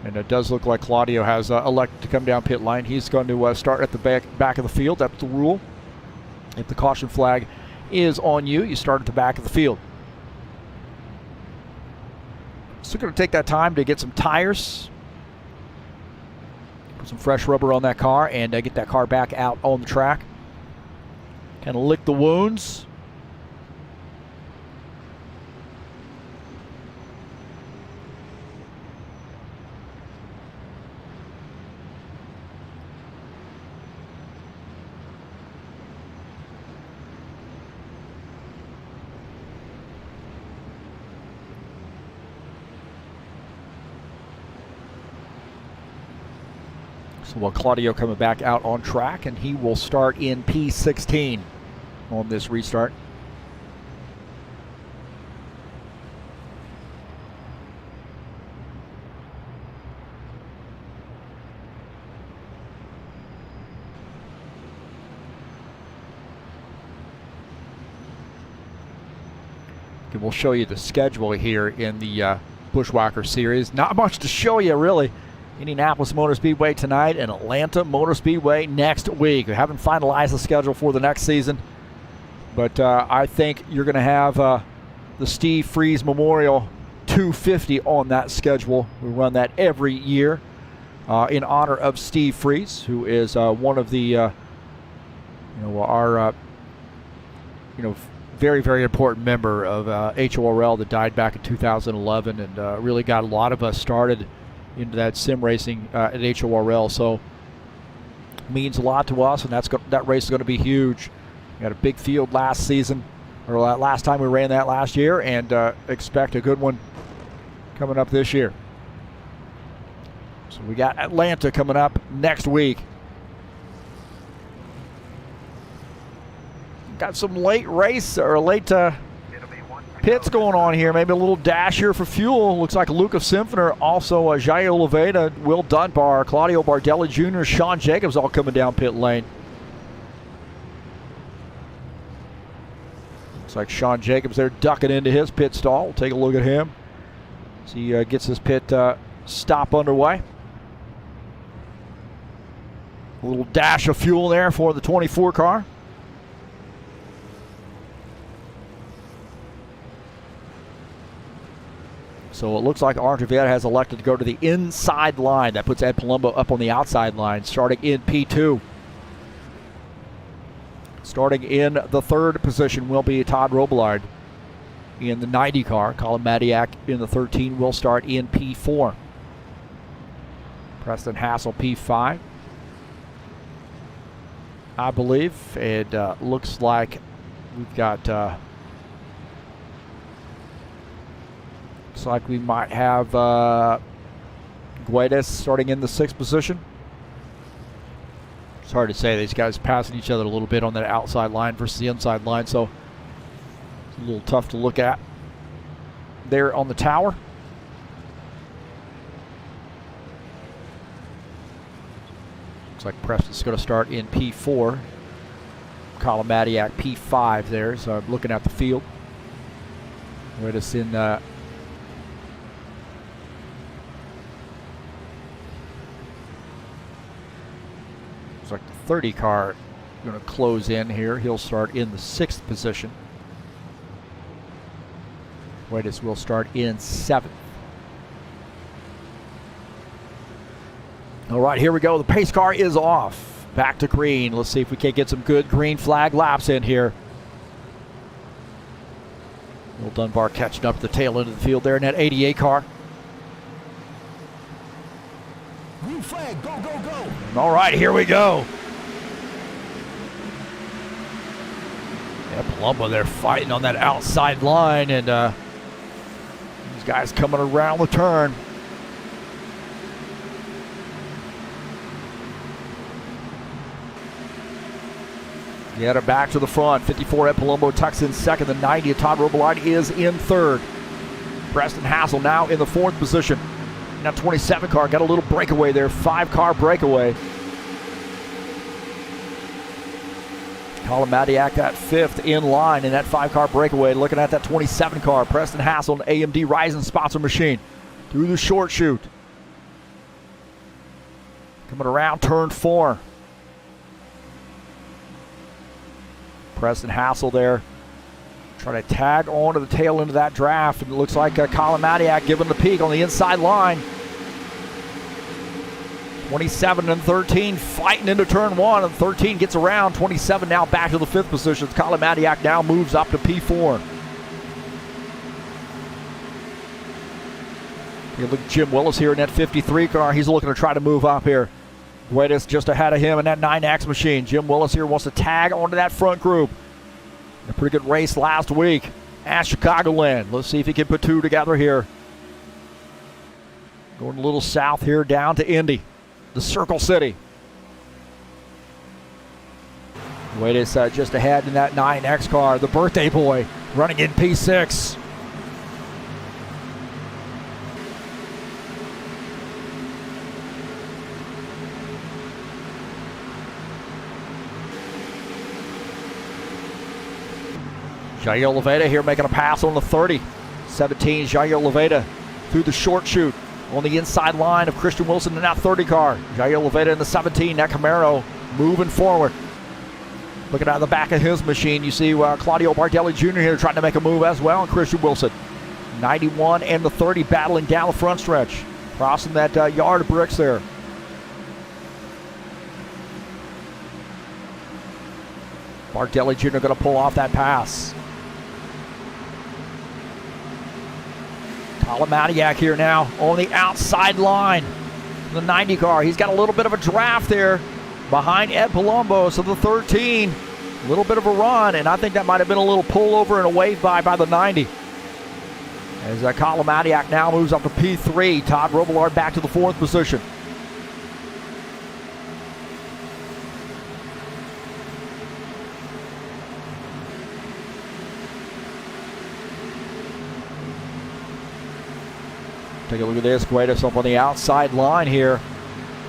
And it does look like Claudio has elected to come down pit lane. He's going to start at the back of the field. That's the rule. If the caution flag is on you, you start at the back of the field. Still going to take that time to get some tires, put some fresh rubber on that car, and get that car back out on the track. Kind of lick the wounds. So Claudio coming back out on track, and he will start in P16 on this restart. Okay, we'll show you the schedule here in the Buschwacker series. Not much to show you, really. Indianapolis Motor Speedway tonight and Atlanta Motor Speedway next week. We haven't finalized the schedule for the next season, but I think you're going to have the Steve Freeze Memorial 250 on that schedule. We run that every year in honor of Steve Freeze, who is one of the, our, very, very important member of HORL that died back in 2011 and really got a lot of us started into that sim racing at HORL. So means a lot to us, and that race is going to be huge. We had a big field last season, or last time we ran that last year, and expect a good one coming up this year. So we got Atlanta coming up next week. Got some late race or late pits going on here. Maybe a little dash here for fuel. Looks like Luke of Symphony, also Jair Oliveira, Will Dunbar, Claudio Bardelli Jr., Sean Jacobs all coming down pit lane. Looks like Sean Jacobs there ducking into his pit stall. We'll take a look at him as he gets his pit stop underway. A little dash of fuel there for the 24 car. So it looks like Archivetta has elected to go to the inside line. That puts Ed Palumbo up on the outside line, starting in P2. Starting in the third position will be Todd Robillard in the 90 car. Colin Madiak in the 13 will start in P4. Preston Hassel P5, I believe. It looks like we've got... looks like we might have Guedes starting in the 6th position. It's hard to say. These guys passing each other a little bit on that outside line versus the inside line, so it's a little tough to look at there on the tower. Looks like Preston's going to start in P4. Colin Madiak P5 there, so I'm looking at the field. Guedes in like the 30 car going to close in here. He'll start in the 6th position. Guedes will start in 7th. All right, here we go. The pace car is off. Back to green. Let's see if we can't get some good green flag laps in here. Will Dunbar catching up to the tail end of the field there in that 88 car. Green flag, go, go, go. All right, here we go. Yeah, Palumbo there fighting on that outside line, and these guys coming around the turn. Get it back to the front. 54 at Palumbo tucks in 2nd. The 90 at Todd Robillard is in 3rd. Preston Hassel now in the 4th position. Now 27 car got a little breakaway there, 5-car breakaway. Colin Madiak at 5th in line in that 5-car breakaway. Looking at that 27 car, Preston Hassel, an AMD Ryzen sponsor machine through the short chute. Coming around turn 4. Preston Hassel there trying to tag on to the tail end of that draft. And it looks like Colin Madiak giving the peak on the inside line. 27 and 13 fighting into turn 1, and 13 gets around. 27 now back to the 5th position. Colin Madiak now moves up to P4. You look at Jim Willis here in that 53 car. He's looking to try to move up here. Guedes just ahead of him in that 9X machine. Jim Willis here wants to tag onto that front group. A pretty good race last week at Chicagoland. Let's see if he can put two together here. Going a little south here down to Indy, the Circle City. Guedes just ahead in that 9X car. The birthday boy running in P6. Jair Oliveira here making a pass on the 30. 17, Jair Oliveira through the short chute on the inside line of Christian Wilson in that 30 car. Jair Oliveira in the 17, that Camaro moving forward. Looking out of the back of his machine, you see Claudio Bardelli Jr. here trying to make a move as well, and Christian Wilson. 91 and the 30 battling down the front stretch, crossing that yard of bricks there. Bardelli Jr. going to pull off that pass. Colin Madiak here now on the outside line. The 90 car. He's got a little bit of a draft there behind Ed Palumbo. So the 13, a little bit of a run, and I think that might have been a little pullover and a wave by the 90. As Kalamadiak now moves up to P3. Todd Robillard back to the 4th position. Take a look at this. Guedes up on the outside line here.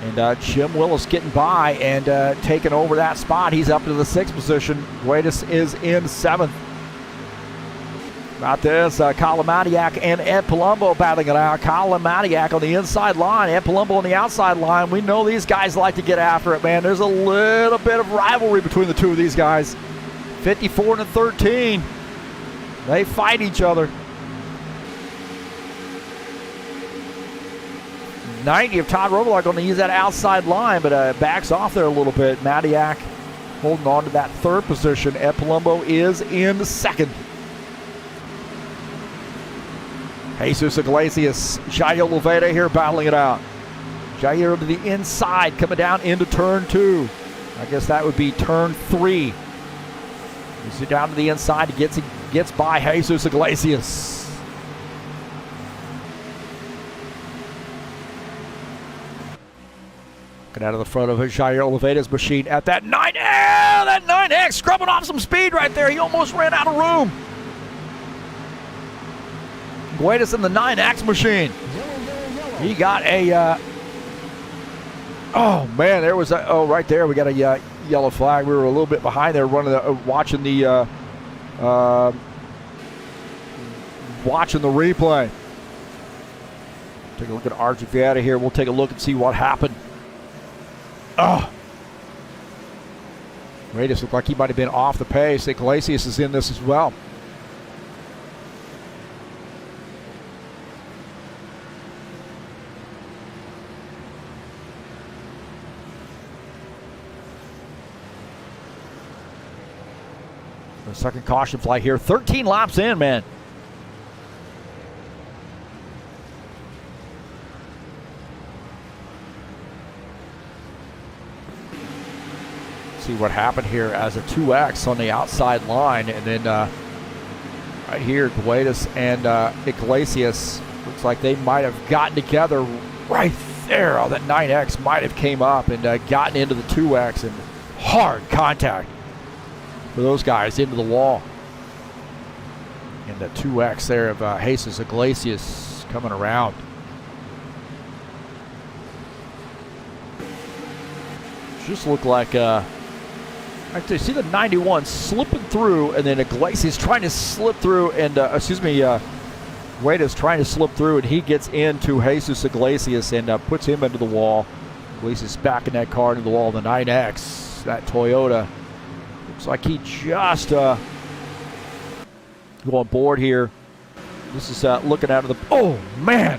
And Jim Willis getting by and taking over that spot. He's up to the 6th position. Guedes is in 7th. About this, Kalamadiak and Ed Palumbo battling it out. Kalamadiak on the inside line, Ed Palumbo on the outside line. We know these guys like to get after it, man. There's a little bit of rivalry between the two of these guys. 54-13. They fight each other. 90 of Todd Robillard going to use that outside line, but backs off there a little bit. Madiak holding on to that 3rd position. Ed Palumbo is in 2nd. Jesus Iglesias, Jair Oliveira here battling it out. Jair to the inside, coming down into turn 2. I guess that would be turn 3. He's down to the inside, he gets by Jesus Iglesias. Looking out of the front of Jair Oliveira's machine at that 9. That 9X scrubbing off some speed right there. He almost ran out of room. Guedes in the 9X machine. He got a. Oh man, there was a. Oh, right there, we got a yellow flag. We were a little bit behind there, watching the replay. Take a look at Archie Vieta here. We'll take a look and see what happened. Oh. Guedes looked like he might have been off the pace. Iglesias is in this as well. The second caution flag here. 13 laps in, man. See what happened here as a 2X on the outside line, and then right here Guedes and Iglesias looks like they might have gotten together right there. Oh, that 9X might have came up and gotten into the 2X, and hard contact for those guys into the wall. And the 2X there of Jesus Iglesias coming around. Just looked like actually, see the 91 slipping through, and then Iglesias trying to slip through, and Guedes trying to slip through, and he gets into Jesus Iglesias and puts him into the wall. Iglesias back in that car into the wall. The 9X, that Toyota, looks like he just go on board here. This is looking out of the, oh man,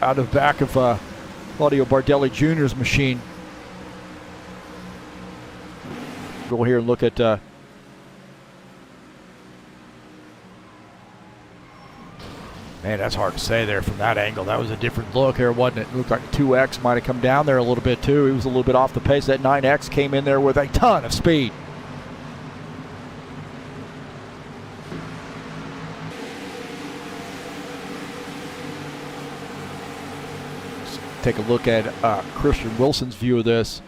out of the back of Claudio Bardelli Jr.'s machine. Go here and look at man, that's hard to say there from that angle. That was a different look here, wasn't it? It looked like 2X might have come down there a little bit too. He was a little bit off the pace. That 9X came in there with a ton of speed. Let's take a look at Christian Wilson's view of this.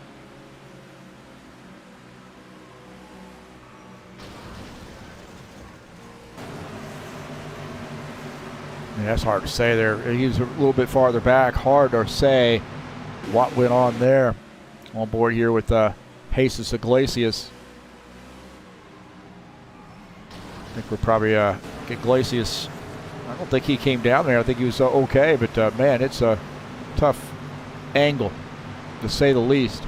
That's hard to say there. He was a little bit farther back. Hard to say what went on there. On board here with Jesus Iglesias. I think we're probably Iglesias. I don't think he came down there. I think he was okay, but man, it's a tough angle to say the least.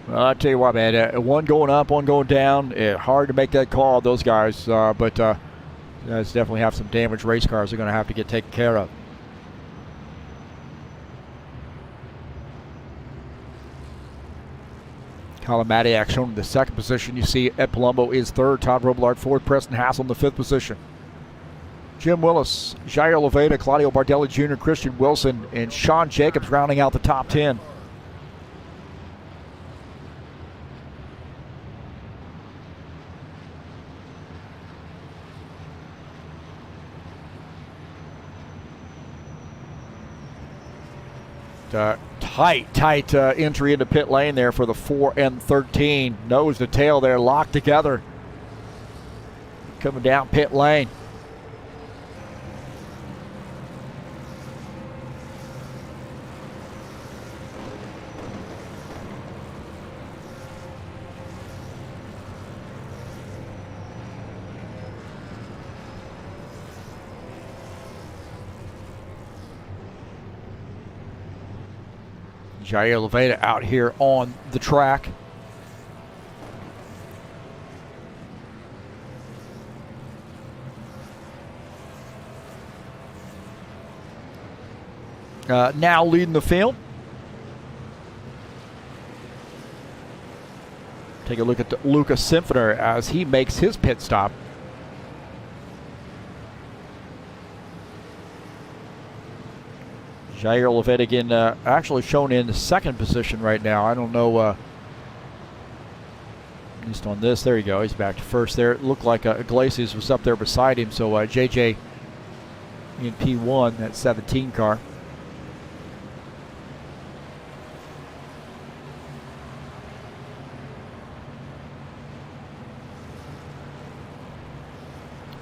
Well, I'll tell you what, man, one going up, one going down. Hard to make that call, those guys, but guys definitely have some damaged race cars they're going to have to get taken care of. Kalamadiak shown in the second position. You see Ed Palumbo is third, Todd Robillard fourth, Preston Hassel in the fifth position. Jim Willis, Jair Loveda, Claudio Bardelli Jr., Christian Wilson, and Sean Jacobs rounding out the top 10. Tight entry into pit lane there for the 4 and 13. Nose to tail there, locked together. Coming down pit lane. Jair Loveda out here on the track. Now leading the field. Take a look at Lucas Symphony as he makes his pit stop. Jair Loveda again actually shown in second position right now. I don't know, at least on this. There you go. He's back to first there. It looked like Iglesias was up there beside him. So JJ in P1, that 17 car.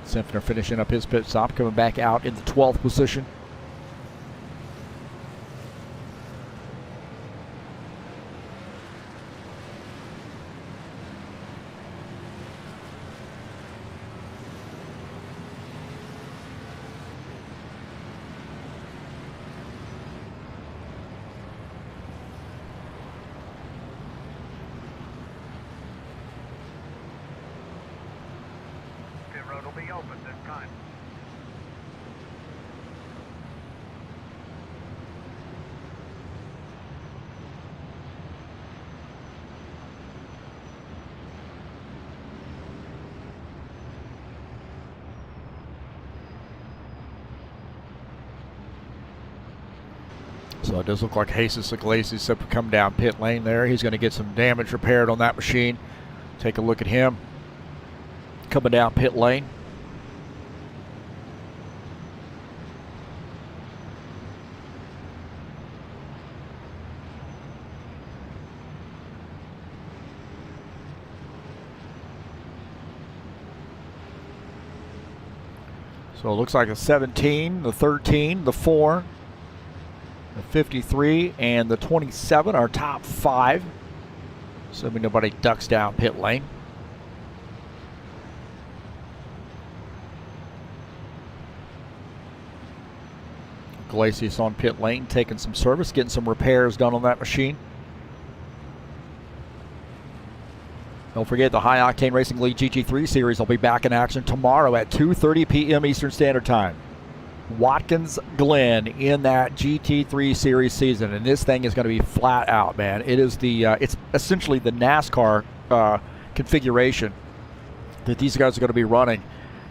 Symphony finishing up his pit stop, coming back out in the 12th position. Road will be open this time. So it does look like Jesus Iglesias set to come down pit lane there. He's going to get some damage repaired on that machine. Take a look at him coming down pit lane. So it looks like the 17, the 13, the 4, the 53, and the 27 are top 5. Assuming nobody ducks down pit lane. Iglesias on pit lane, taking some service, getting some repairs done on that machine. Don't forget the High Octane Racing League GT3 Series will be back in action tomorrow at 2:30 p.m. Eastern Standard Time. Watkins Glen in that GT3 Series season, and this thing is going to be flat out, man. It is it's essentially the NASCAR configuration that these guys are going to be running,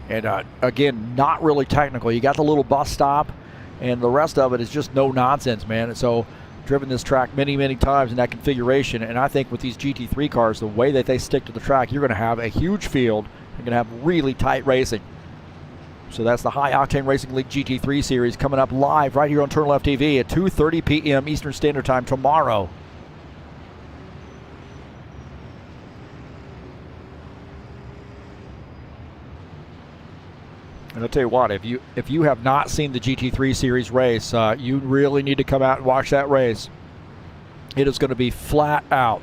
and again, not really technical. You got the little bus stop, and the rest of it is just no nonsense, man. And so, driven this track many times in that configuration, and I think with these GT3 cars, the way that they stick to the track, you're going to have a huge field. You're going to have really tight racing. So that's the High Octane Racing League GT3 Series coming up live right here on TurnLeftTV at 2:30 p.m. Eastern Standard Time tomorrow. And I'll tell you what, if you have not seen the GT3 Series race, you really need to come out and watch that race. It is going to be flat out.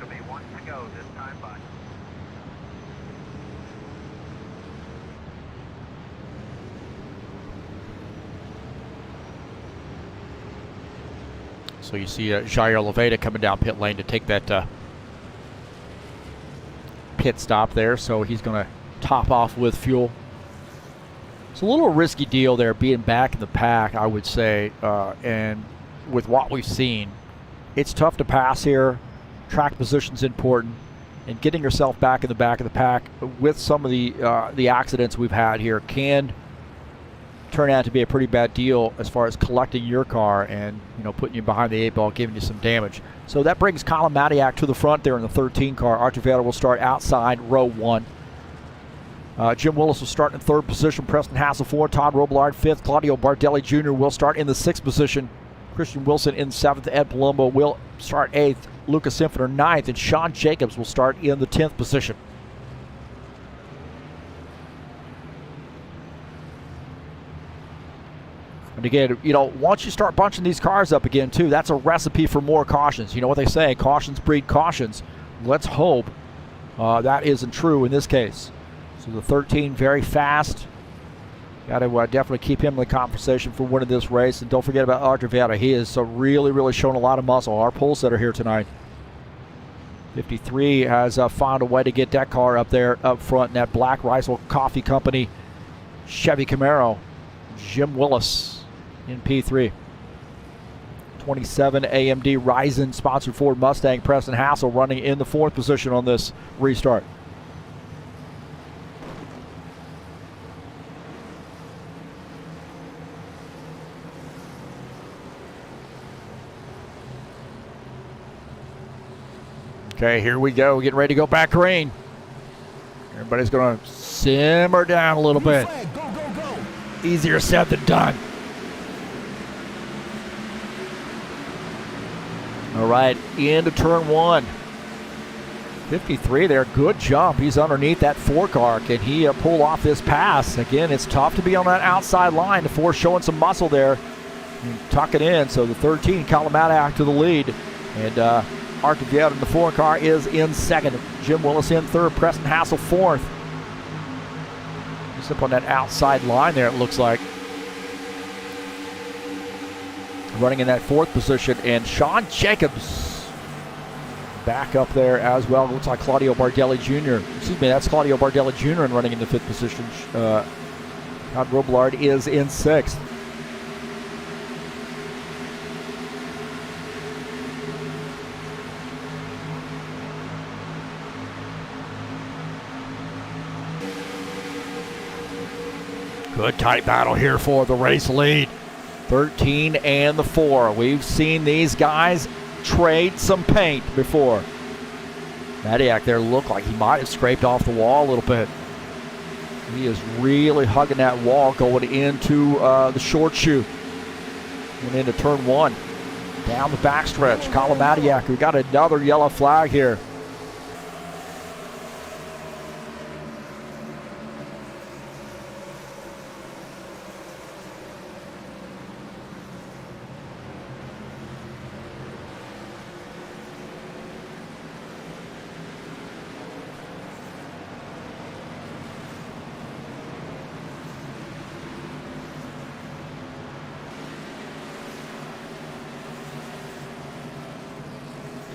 It'll be one to go this time by. So you see Jair Leveda coming down pit lane to take that pit stop there. So he's going to top off with fuel. It's a little risky deal there, being back in the pack, I would say. And with what we've seen, it's tough to pass here. Track position's important. And getting yourself back in the back of the pack with some of the accidents we've had here can turn out to be a pretty bad deal as far as collecting your car and, you know, putting you behind the 8 ball, giving you some damage. So that brings Colin Matiak to the front there in the 13 car. Artur Veeder will start outside row 1. Jim Willis will start in 3rd position. Preston Hassel 4. Todd Robillard 5th. Claudio Bardelli Jr. will start in the 6th position. Christian Wilson in 7th. Ed Palumbo will start 8th. Lucas Infiniter 9th. And Sean Jacobs will start in the 10th position. And again, you know, once you start bunching these cars up again, too, that's a recipe for more cautions. You know what they say, cautions breed cautions. Let's hope that isn't true in this case. So the 13, very fast. Got to definitely keep him in the conversation for winning this race. And don't forget about Artur Veeder. He is really, really showing a lot of muscle. Our pole setter here tonight. 53 has found a way to get that car up there, up front in that black Ricewell Coffee Company Chevy Camaro. Jim Willis in P3. 27 AMD Ryzen sponsored Ford Mustang. Preston Hassel running in the 4th position on this restart. Okay, here we go. Getting ready to go back green. Everybody's going to simmer down a little bit. Flag, go, go, go. Easier said than done. All right, into turn 1. 53 there, good jump. He's underneath that 4 car. Can he pull off this pass? Again, it's tough to be on that outside line. The 4 showing some muscle there. Tuck it in. So the 13, Colin Matiak to the lead. And Artur Veeder in the 4 car is in 2nd. Jim Willis in 3rd. Preston Hassel 4th. Just up on that outside line there, it looks like. Running in that 4th position. And Sean Jacobs back up there as well. Looks like Claudio Bardelli Jr. Excuse me, that's Claudio Bardelli Jr. and running in the 5th position. Todd Robillard is in 6th. Good tight battle here for the race lead. 13 and the 4. We've seen these guys trade some paint before. Matiak there looked like he might have scraped off the wall a little bit. He is really hugging that wall going into the short chute. And into turn 1. Down the backstretch. Colin Matiak, we got another yellow flag here.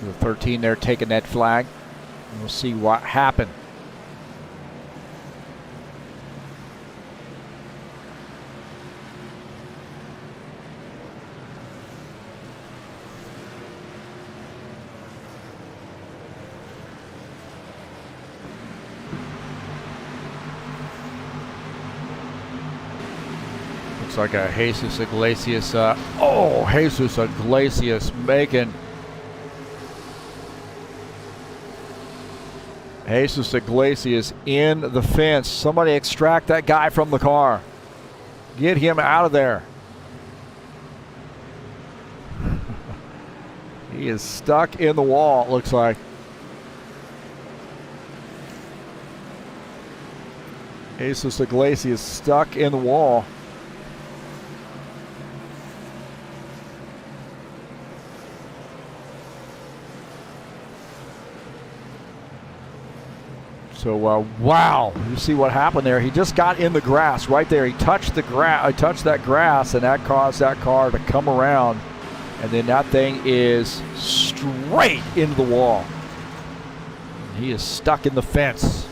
The 13 there taking that flag. And we'll see what happened. Looks like a Jesus Iglesias. Jesus Iglesias making. Jesus Iglesias in the fence. Somebody extract that guy from the car. Get him out of there. He is stuck in the wall, it looks like. Jesus Iglesias stuck in the wall. So, wow, you see what happened there. He just got in the grass right there. He touched the touched that grass, and that caused that car to come around. And then that thing is straight into the wall. He is stuck in the fence.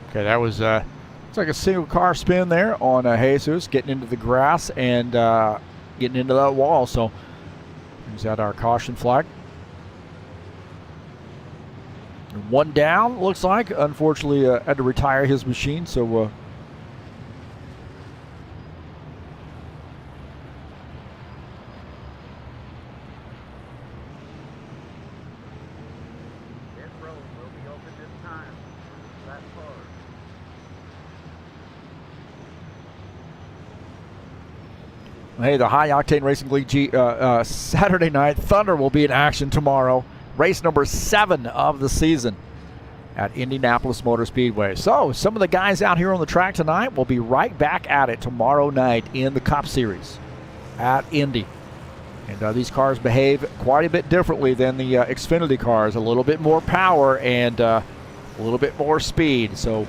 Okay, that was it's like a single car spin there on Jesus, getting into the grass and getting into that wall. So brings out our caution flag. One down, looks like. Unfortunately, had to retire his machine. So This road will be open this time. Last forward. hey, the High Octane Racing League Saturday Night Thunder will be in action tomorrow. Race number 7 of the season at Indianapolis Motor Speedway. So some of the guys out here on the track tonight will be right back at it tomorrow night in the Cup Series at Indy. And these cars behave quite a bit differently than the Xfinity cars. A little bit more power and a little bit more speed. So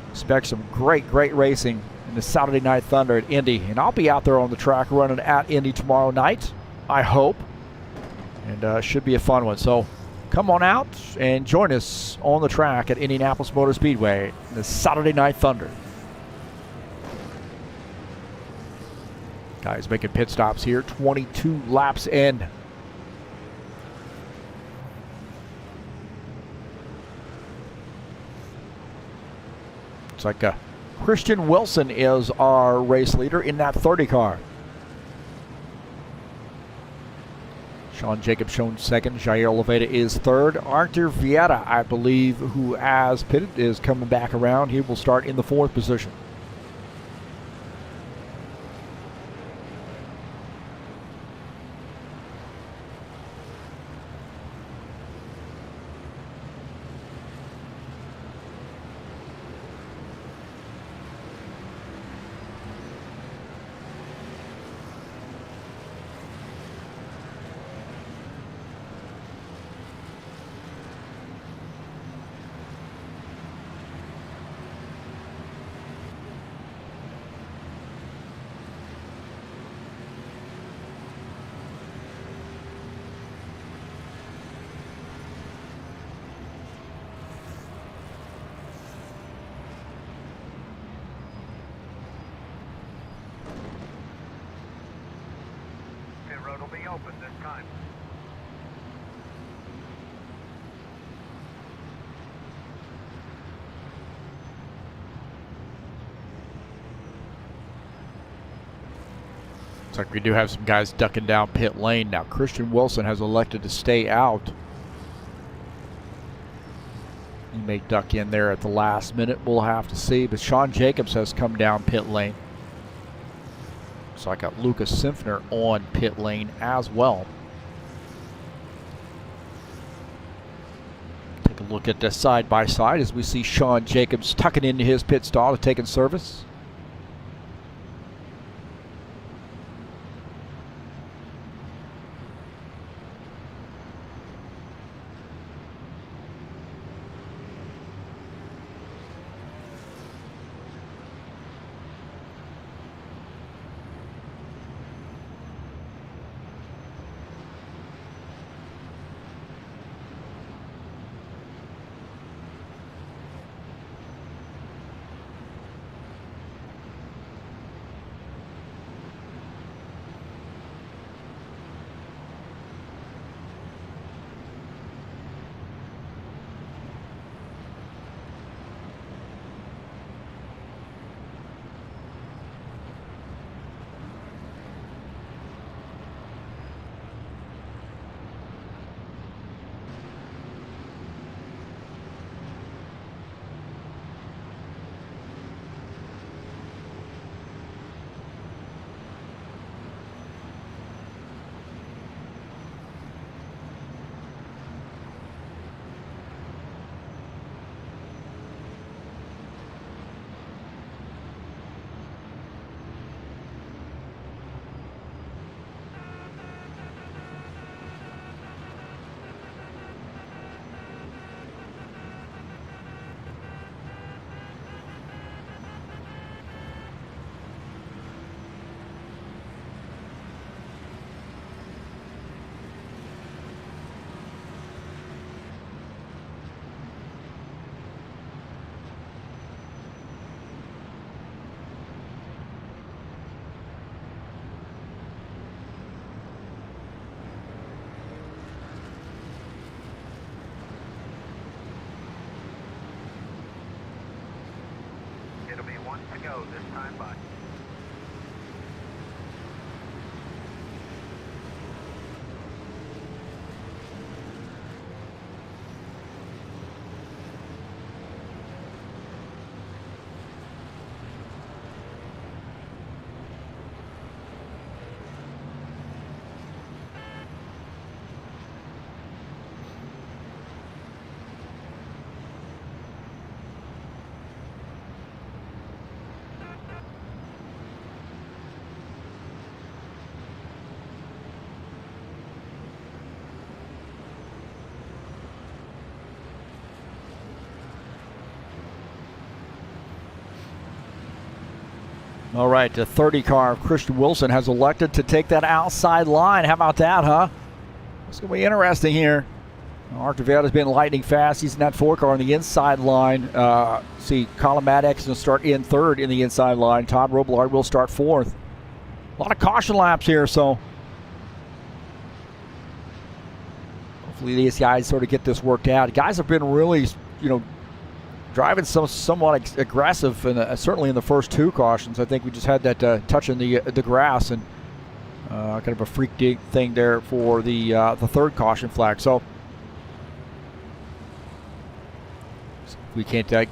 expect some great racing in the Saturday Night Thunder at Indy. And I'll be out there on the track running at Indy tomorrow night, I hope. And should be a fun one. So come on out and join us on the track at Indianapolis Motor Speedway in the Saturday Night Thunder. Guys making pit stops here, 22 laps in. It's like Christian Wilson is our race leader in that 30 car. Sean Jacobs shown second. Jair Oliveira is third. Arthur Vieira, I believe, who has pitted, is coming back around. He will start in the 4th position. Pit road will be open this time. Looks like we do have some guys ducking down pit lane. Now Christian Wilson has elected to stay out. He may duck in there at the last minute. We'll have to see. But Sean Jacobs has come down pit lane. So I got Lucas Simpfner on pit lane as well. Take a look at this side by side as we see Sean Jacobs tucking into his pit stall to take in service. It'll be one to go this time by. All right, the 30 car of Christian Wilson has elected to take that outside line. How about that, huh? It's going to be interesting here. Arthur Vietta's been lightning fast. He's in that 4 car on the inside line. See, Colin Maddox will start in 3rd in the inside line. Todd Robillard will start 4th. A lot of caution laps here, so hopefully these guys sort of get this worked out. Guys have been really, driving somewhat aggressive, and certainly in the first 2 cautions. I think we just had that touch in the grass, and kind of a freak dig thing there for the 3rd caution flag. So we can't get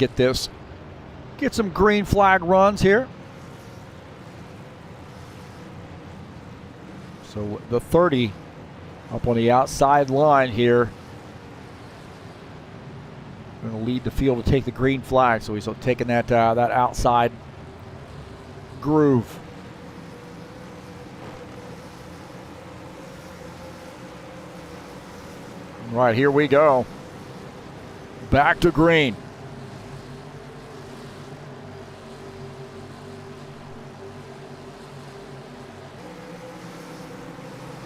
some green flag runs here. So the 30 up on the outside line here. Going to lead the field to take the green flag, so he's taking that outside groove. All right, here we go. Back to green.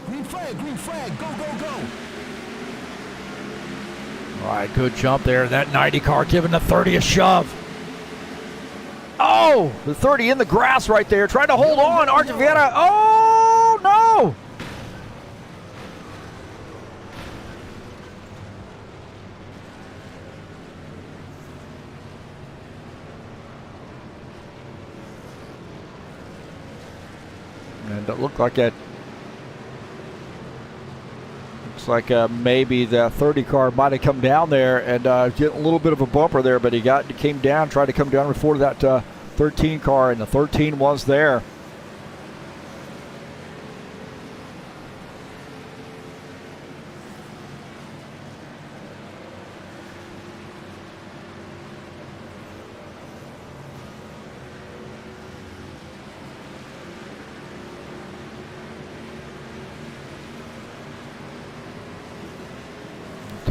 Green flag, go, go, go. All right, good jump there. That 90 car giving the 30 a shove. Oh, the 30 in the grass right there. Trying to hold on. Arthur Vietta. Oh, no. And it looked like that. Looks like maybe the 30 car might have come down there and get a little bit of a bumper there, but he came down, tried to come down before that 13 car, and the 13 was there.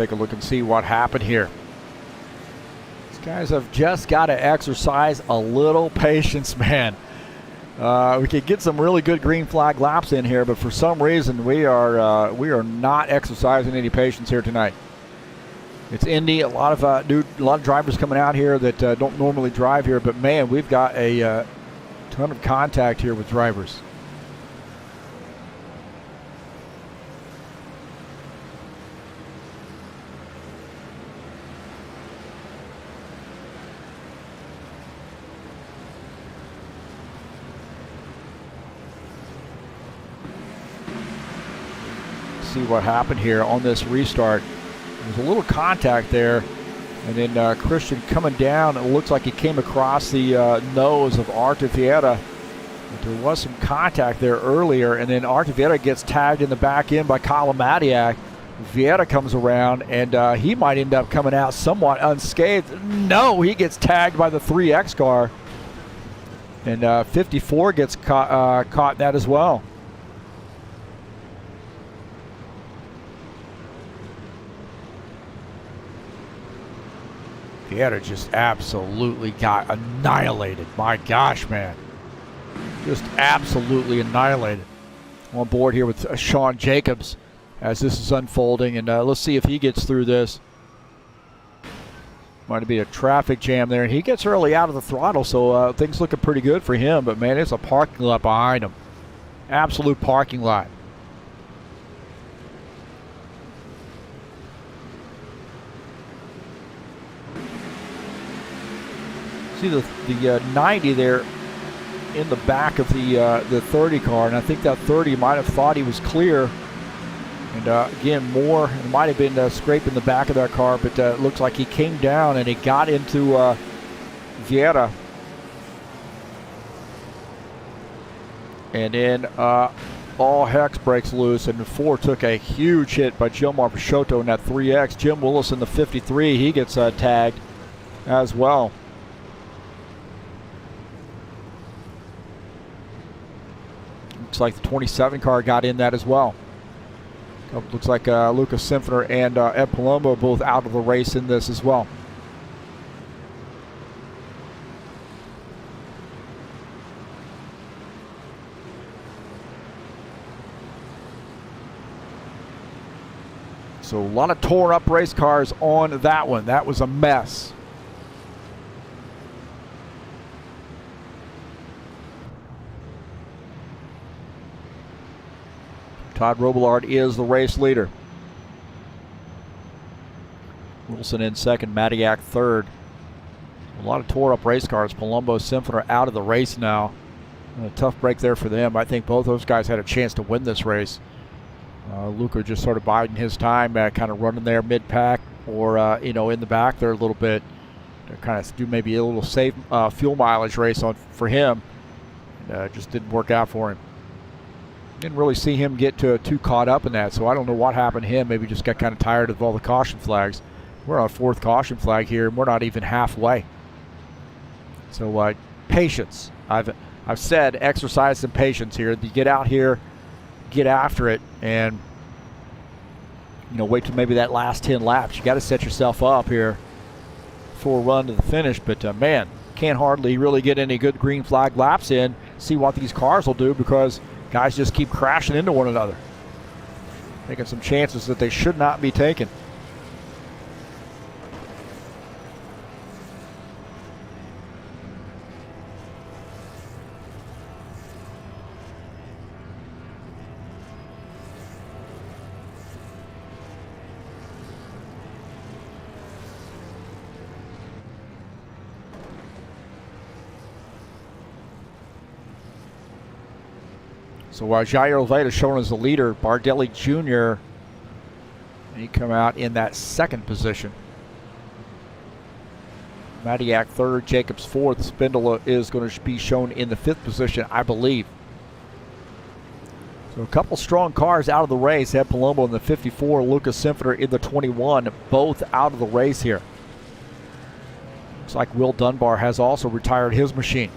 take a look and see what happened here. These guys have just got to exercise a little patience, man. We could get some really good green flag laps in here, but for some reason we are not exercising any patience here tonight. It's Indy. A lot of drivers coming out here that don't normally drive here, but man, we've got a ton of contact here with drivers. See what happened here on this restart. There's a little contact there, and then Christian coming down. It looks like he came across the nose of Artur Vieira. But there was some contact there earlier, and then Artur Vieira gets tagged in the back end by Kyle Madiak. Vieira comes around, and he might end up coming out somewhat unscathed. No, he gets tagged by the 3X car, and 54 gets caught in that as well. Vieira just absolutely got annihilated. My gosh, man. Just absolutely annihilated. On board here with Sean Jacobs as this is unfolding, and let's see if he gets through this. Might be a traffic jam there, and he gets early out of the throttle, so things looking pretty good for him, but man, it's a parking lot behind him. Absolute parking lot. See the 90 there in the back of the 30 car, and I think that 30 might have thought he was clear. And again, Moore might have been scraping the back of that car, but it looks like he came down and he got into Vieira. And then all heck breaks loose, and 4 took a huge hit by Gilmar Peixoto in that 3X. Jim Willis in the 53, he gets tagged as well. Looks like the 27 car got in that as well. Looks like Lucas Simpsoner and Ed Palumbo both out of the race in this as well. So a lot of tore up race cars on that one. That was a mess. Todd Robillard is the race leader. Wilson in second, Madiak third. A lot of tore up race cars. Palumbo, Simpsoner out of the race now. A tough break there for them. I think both those guys had a chance to win this race. Luca just sort of biding his time, kind of running there mid-pack or, in the back there a little bit to kind of do maybe a little safe fuel mileage race for him. Just didn't work out for him. Didn't really see him get too caught up in that, so I don't know what happened to him. Maybe just got kind of tired of all the caution flags. We're on 4th caution flag here, and we're not even halfway. So patience. I've said exercise some patience here. You get out here, get after it, and wait till maybe that last 10 laps. You got to set yourself up here for a run to the finish. But man, can't hardly really get any good green flag laps in. See what these cars will do, because guys just keep crashing into one another, taking some chances that they should not be taking. So while Jair Oliveira is shown as the leader, Bardelli Jr., he come out in that 2nd position. Madiak 3rd, Jacobs 4th. Spindle is going to be shown in the 5th position, I believe. So a couple strong cars out of the race. Ed Palumbo in the 54, Lucas Simpsoner in the 21, both out of the race here. Looks like Will Dunbar has also retired his machine.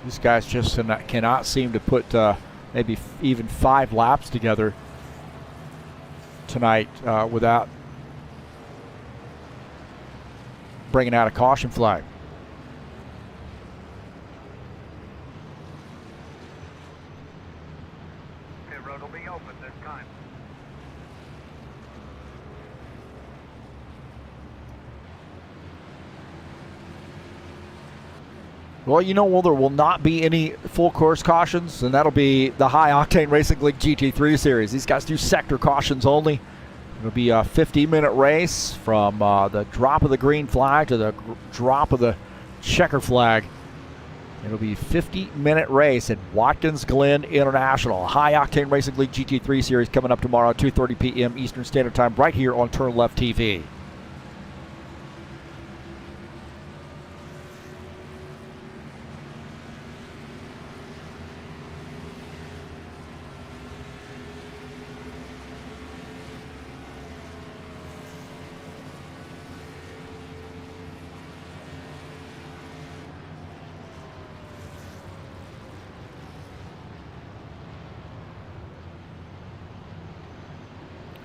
These guys just cannot seem to put maybe even 5 laps together tonight without bringing out a caution flag. Pit road will be open this time. Well, you know, well, there will not be any full course cautions, and that'll be the High Octane Racing League GT3 Series. These guys do sector cautions only. It'll be a 50-minute race from the drop of the green flag to the drop of the checker flag. It'll be a 50-minute race at Watkins Glen International. High Octane Racing League GT3 Series coming up tomorrow at 2:30 p.m. Eastern Standard Time right here on TurnLeftTV.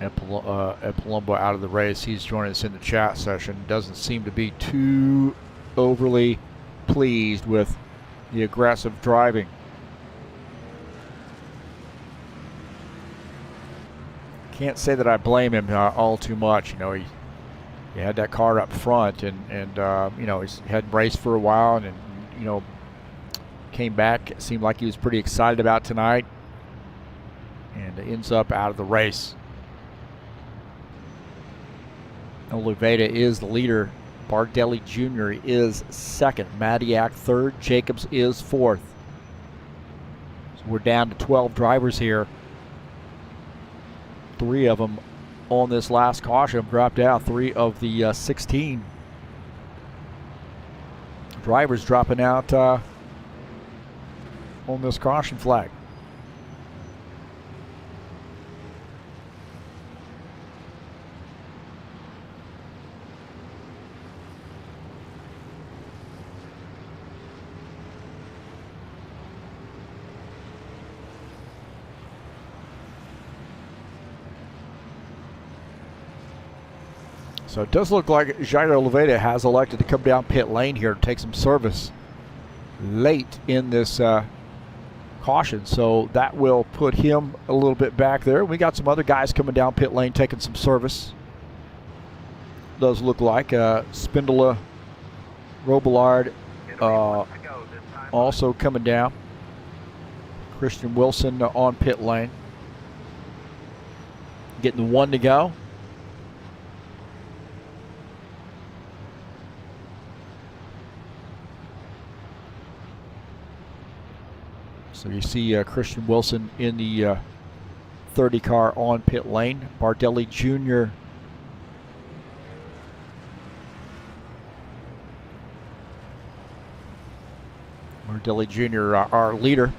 Ed Palumbo out of the race. He's joining us in the chat session. Doesn't seem to be too overly pleased with the aggressive driving. Can't say that I blame him all too much. You know, he had that car up front, and you know, he's hadn't raced for a while, and you know, came back. It seemed like he was pretty excited about tonight, and ends up out of the race. Oliveira is the leader. Bardelli Jr. is second. Madiak third. Jacobs is fourth. So we're down to 12 drivers here. 3 of them on this last caution have dropped out. 3 of the 16 drivers dropping out on this caution flag. So it does look like Jairo Oliveira has elected to come down pit lane here to take some service late in this caution. So that will put him a little bit back there. We got some other guys coming down pit lane taking some service. Does look like Spindola, Robillard also coming down. Christian Wilson on pit lane. Getting the 1 to go. So you see Christian Wilson in the 30 car on pit lane. Bardelli Jr. Bardelli Jr. Our leader.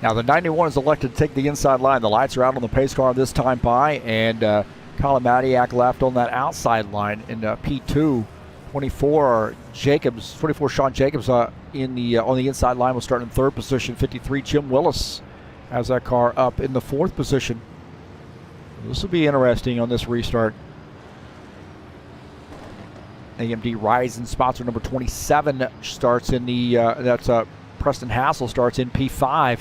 Now the 91 is elected to take the inside line. The lights are out on the pace car this time by, and Colin Madiak left on that outside line in P2. 24 Jacobs, 24 Sean Jacobs in the on the inside line will start in 3rd position. 53 Jim Willis has that car up in the 4th position. This will be interesting on this restart. AMD Rising sponsor number 27 starts in the that's Preston Hassel starts in P5.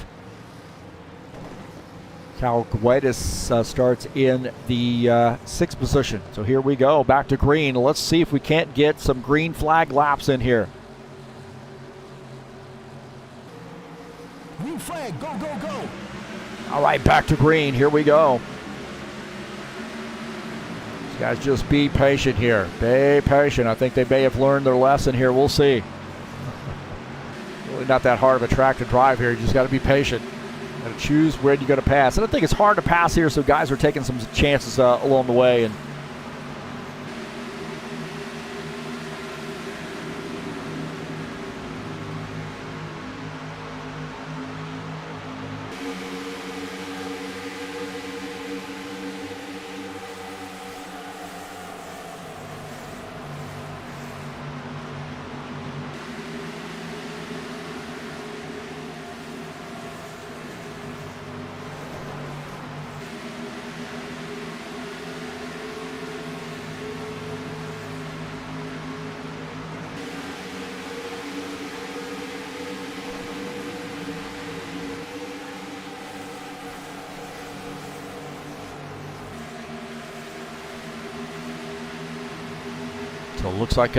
Cal Guedes starts in the 6th position. So here we go, back to green. Let's see if we can't get some green flag laps in here. flag. Go, go, go. All right, back to green. Here we go. These guys just be patient here. Be patient. I think they may have learned their lesson here. We'll see. Really not that hard of a track to drive here. You just got to be patient. Got to choose where you're going to pass. And I think it's hard to pass here, so guys are taking some chances along the way. And so it looks like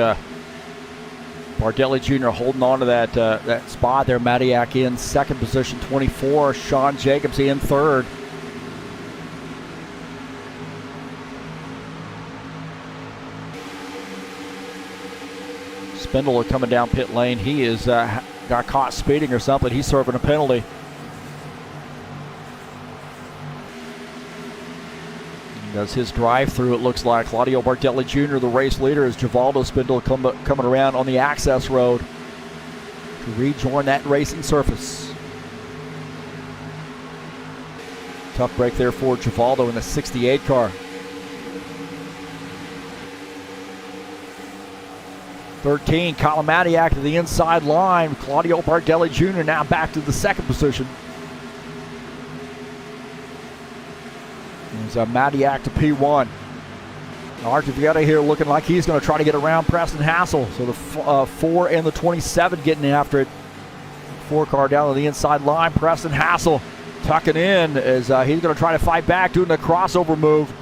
Bardelli Jr. holding on to that spot there. Matiak in second position, 24. Sean Jacobs in third. Spindler coming down pit lane. He is got caught speeding or something. He's serving a penalty. Does his drive through, it looks like. Claudio Bardelli Jr., the race leader, as Givaldo Spindle coming around on the access road to rejoin that racing surface. Tough break there for Givaldo in the 68 car. 13, Colin Matiak to the inside line. Claudio Bardelli Jr. now back to the second position. There's Matiak to P1. Artivieta here looking like he's going to try to get around Preston Hassel. So the 4 and the 27 getting after it. 4 car down to the inside line. Preston Hassel tucking in as he's going to try to fight back, doing the crossover move.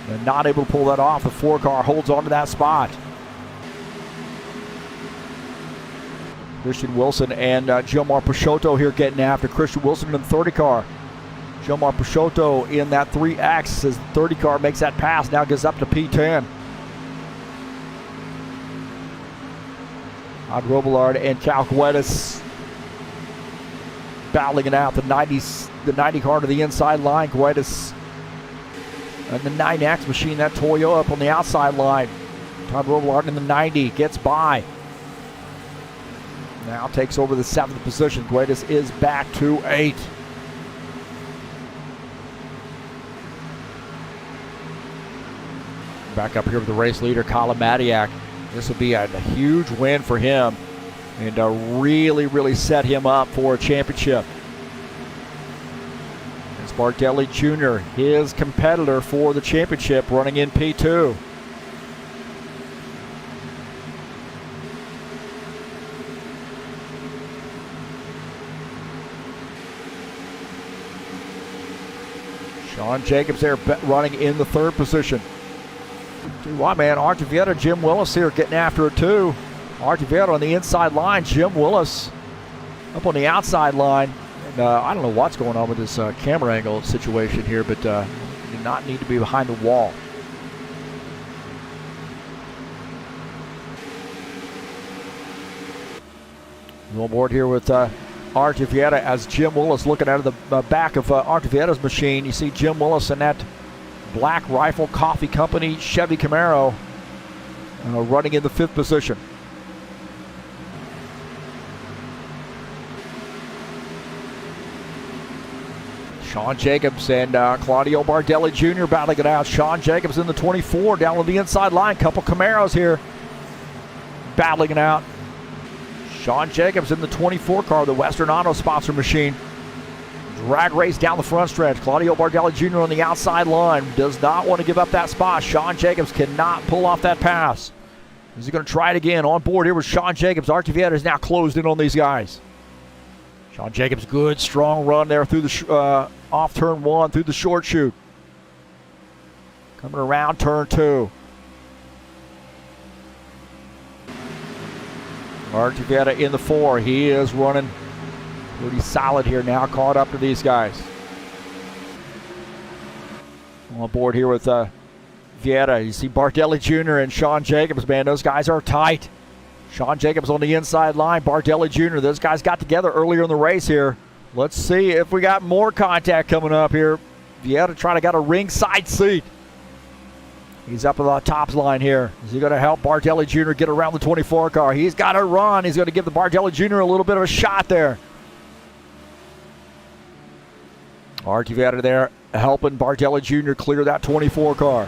And not able to pull that off. The 4 car holds on to that spot. Christian Wilson and Gilmar Peixoto here getting after. Christian Wilson in the 30 car. Gilmar Peixoto in that 3X as the 30 car makes that pass. Now gets up to P10. Todd Robillard and Cal Guedes battling it out. The 90 car to the inside line. Guedes and the 9X machine, that Toyo up on the outside line. Todd Robillard in the 90 gets by. Now takes over the 7th position. Guedes is back to 8. Back up here with the race leader, Colin Matiak. This will be a huge win for him and really set him up for a championship. It's Bardelli Jr., his competitor for the championship, running in P2. Sean Jacobs there running in the 3rd position. What, man, Artivieta, Jim Willis here getting after it too. Artivieta on the inside line, Jim Willis up on the outside line. And I don't know what's going on with this camera angle situation here, but you do not need to be behind the wall. On board here with Artivieta as Jim Willis looking out of the back of Artivieta's machine. You see Jim Willis in that Black Rifle Coffee Company Chevy Camaro running in the 5th position. Sean Jacobs and Claudio Bardelli Jr. battling it out. Sean Jacobs in the 24 down on the inside line. Couple Camaros here battling it out. Sean Jacobs in the 24 car, the Western Auto sponsor machine. Drag race down the front stretch. Claudio Bardelli Jr. on the outside line. Does not want to give up that spot. Sean Jacobs cannot pull off that pass. Is he going to try it again? On board here with Sean Jacobs. Artivieta is now closed in on these guys. Sean Jacobs, good, strong run there through the off turn 1, through the short chute. Coming around turn 2. Artivieta in the 4. He is running Pretty solid here now, caught up to these guys. On board here with Vieira. You see Bardelli Jr. and Sean Jacobs, man. Those guys are tight. Sean Jacobs on the inside line. Bardelli Jr. Those guys got together earlier in the race here. Let's see if we got more contact coming up here. Vieira trying to get a ringside seat. He's up at the tops line here. Is he going to help Bardelli Jr. get around the 24 car? He's got to run. He's going to give the Bardelli Jr. a little bit of a shot there. Artie Vieira there helping Bardelli Jr. clear that 24 car.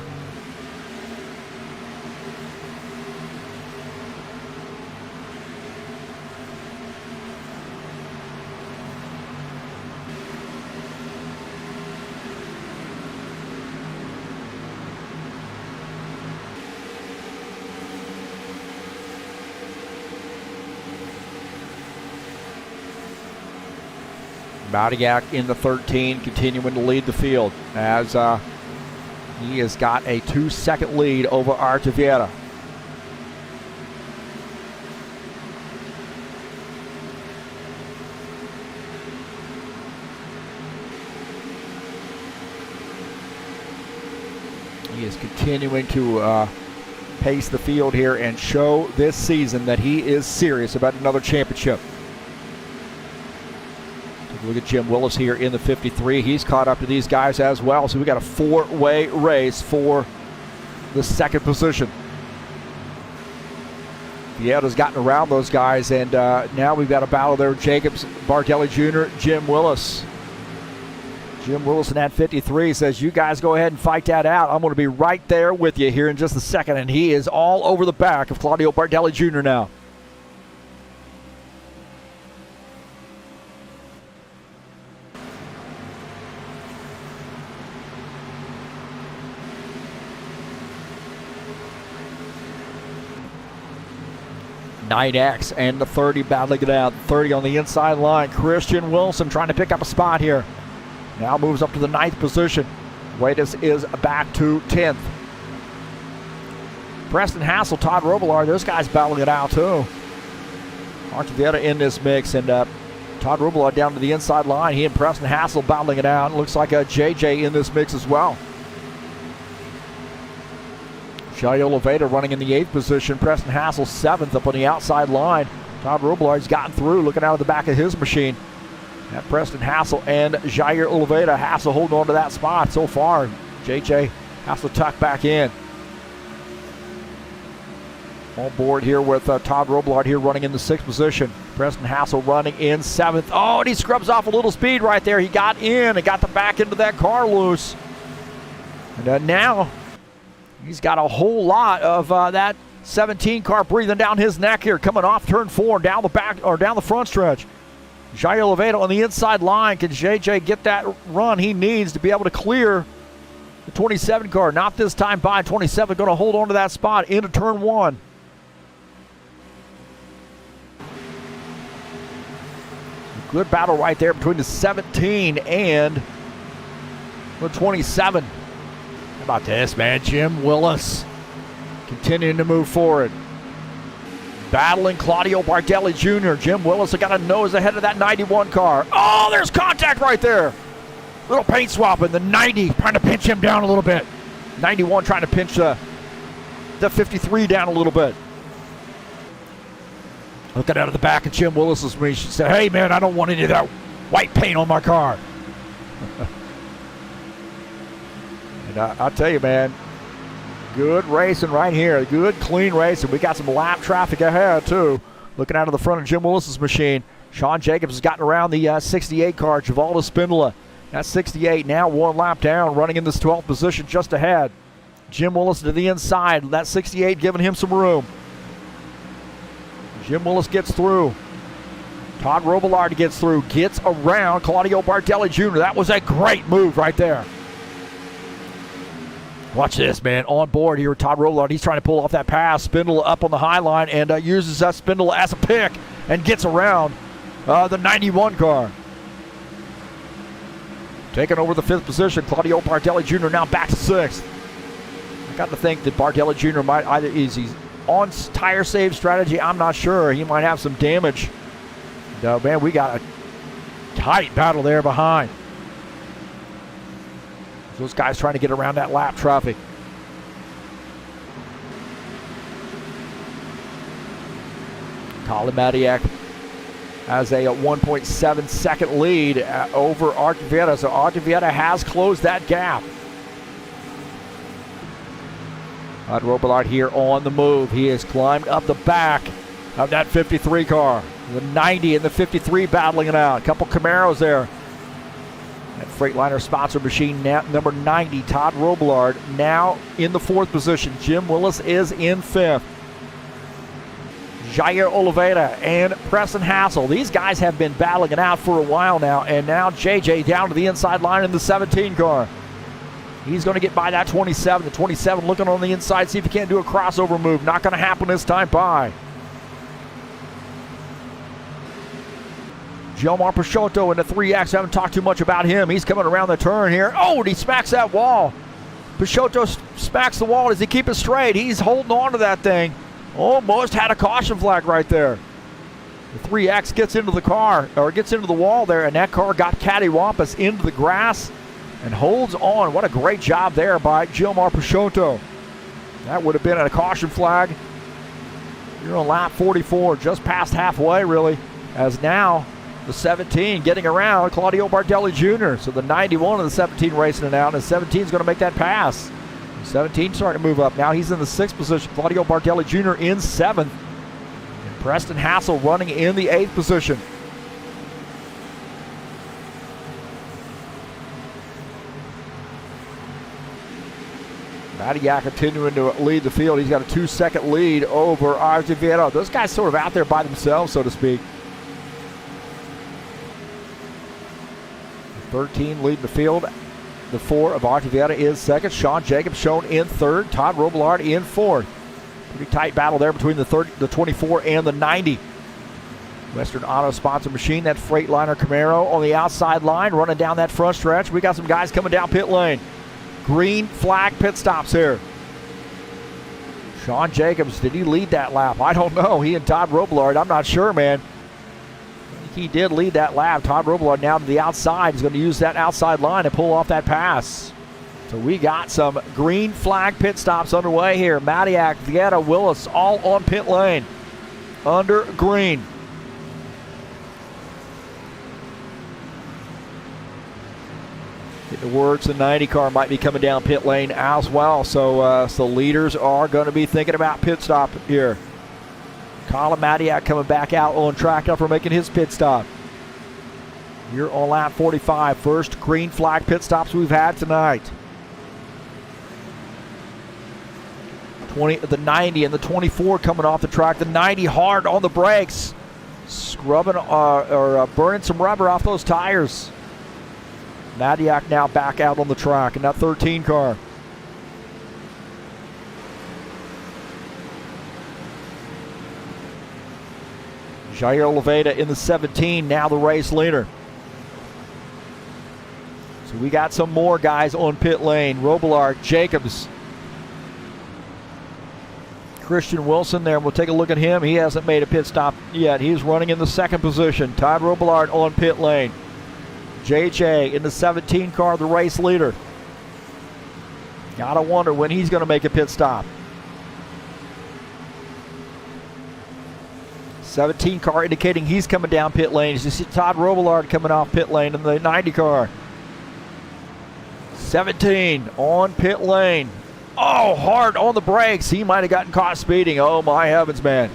Madiak in the 13, continuing to lead the field as he has got a 2-second lead over Artie Vieira. He is continuing to pace the field here and show this season that he is serious about another championship. Look at Jim Willis here in the 53. He's caught up to these guys as well. So we got a 4-way race for the second position. Vieira's gotten around those guys, and now we've got a battle there. Jacobs, Bardelli Jr., Jim Willis. Jim Willis in that 53 says, you guys go ahead and fight that out. I'm going to be right there with you here in just a second. And he is all over the back of Claudio Bardelli Jr. now. X and the 30 battling it out. 30 on the inside line. Christian Wilson trying to pick up a spot here. Now moves up to the 9th position. Waiters is back to 10th. Preston Hassel, Todd Robillard, those guys battling it out too. Artie Vieira in this mix, and Todd Robillard down to the inside line. He and Preston Hassel battling it out. It looks like a JJ in this mix as well. Shai Oliveira running in the 8th position. Preston Hassel 7th up on the outside line. Todd Robillard's gotten through, looking out of the back of his machine. At Preston Hassel and Jair Oliveira. Hassel holding on to that spot so far. JJ has to tuck back in. On board here with Todd Robillard here running in the 6th position. Preston Hassel running in 7th. Oh, and he scrubs off a little speed right there. He got in and got the back end of that car loose. And now he's got a whole lot of that 17 car breathing down his neck here, coming off turn 4 down the back or down the front stretch. Jair Oliveira on the inside line. Can JJ get that run he needs to be able to clear the 27 car? Not this time by 27. Going to hold on to that spot into turn 1. Good battle right there between the 17 and the 27. How about this, man? Jim Willis continuing to move forward. Battling Claudio Bardelli Jr. Jim Willis got a nose ahead of that 91 car. Oh, there's contact right there. Little paint swapping. The 90 trying to pinch him down a little bit. 91 trying to pinch the 53 down a little bit. Looking out of the back of Jim Willis's machine, she said, hey, man, I don't want any of that white paint on my car. And I'll tell you, man, good racing right here. Good, clean racing. We got some lap traffic ahead, too. Looking out of the front of Jim Willis's machine. Sean Jacobs has gotten around the 68 car, Givaldo Spindola. That's 68 now, 1 lap down, running in this 12th position just ahead. Jim Willis to the inside. That 68 giving him some room. Jim Willis gets through. Todd Robillard gets through. Gets around Claudio Bardelli Jr. That was a great move right there. Watch this, man. On board here, Todd Robillard. He's trying to pull off that pass. Spindola up on the high line and uses that Spindola as a pick and gets around the 91 car. Taking over the 5th position, Claudio Bardelli Jr. now back to 6th. I got to think that Bardelli Jr. might either he's on tire save strategy. I'm not sure. He might have some damage. Man, we got a tight battle there behind. Those guys trying to get around that lap traffic. Colin Madiak has a 1.7 second lead over Archvieta. So Archvieta has closed that gap. Todd Robillard here on the move. He has climbed up the back of that 53 car. The 90 and the 53 battling it out. A couple Camaros there. That Freightliner sponsor machine, number 90, Todd Robillard, now in the 4th position. Jim Willis is in 5th. Jair Oliveira and Preston Hassel. These guys have been battling it out for a while now, and now JJ down to the inside line in the 17 car. He's going to get by that 27. The 27 looking on the inside, see if he can't do a crossover move. Not going to happen this time by. Gilmar Peixoto in the 3X. Haven't talked too much about him. He's coming around the turn here. Oh, and he smacks that wall. Peixoto smacks the wall. Does he keep it straight? He's holding on to that thing. Almost had a caution flag right there. The 3X gets into the car, or gets into the wall there, and that car got cattywampus into the grass and holds on. What a great job there by Gilmar Peixoto. That would have been a caution flag. You're on lap 44, just past halfway, really, as now the 17 getting around Claudio Bardelli Jr. So the 91 of the 17 racing it out, and the 17 is going to make that pass. 17 starting to move up. Now he's in the 6th position. Claudio Bardelli Jr. in 7th. And Preston Hassel running in the 8th position. Madiak continuing to lead the field. He's got a 2-second lead over Archvieta. Those guys sort of out there by themselves, so to speak. 13 leading the field. The 4 of Archvieta is 2nd. Sean Jacobs shown in 3rd. Todd Robillard in 4th. Pretty tight battle there between the 24 and the 90. Western Auto sponsor machine, that Freightliner Camaro on the outside line, running down that front stretch. We got some guys coming down pit lane. Green flag pit stops here. Sean Jacobs, did he lead that lap? I don't know. He and Todd Robillard, I'm not sure, man. He did lead that lap. Todd Robillard now to the outside. He's going to use that outside line to pull off that pass. So we got some green flag pit stops underway here. Madiak, Vieta, Willis all on pit lane under green. Get the words, the 90 car might be coming down pit lane as well. So leaders are going to be thinking about pit stop here. Colin Madiak coming back out on track after making his pit stop. You're on lap 45. First green flag pit stops we've had tonight. The 90 and the 24 coming off the track. The 90 hard on the brakes. Scrubbing or burning some rubber off those tires. Madiak now back out on the track in that 13 car. Jair Oliveira in the 17, now the race leader. So we got some more guys on pit lane. Robillard, Jacobs, Christian Wilson there. We'll take a look at him. He hasn't made a pit stop yet. He's running in the 2nd position. Todd Robillard on pit lane. JJ in the 17 car, the race leader. Gotta wonder when he's going to make a pit stop. 17 car indicating he's coming down pit lane. As you see Todd Robillard coming off pit lane in the 90 car. 17 on pit lane. Oh, hard on the brakes. He might have gotten caught speeding. Oh, my heavens, man.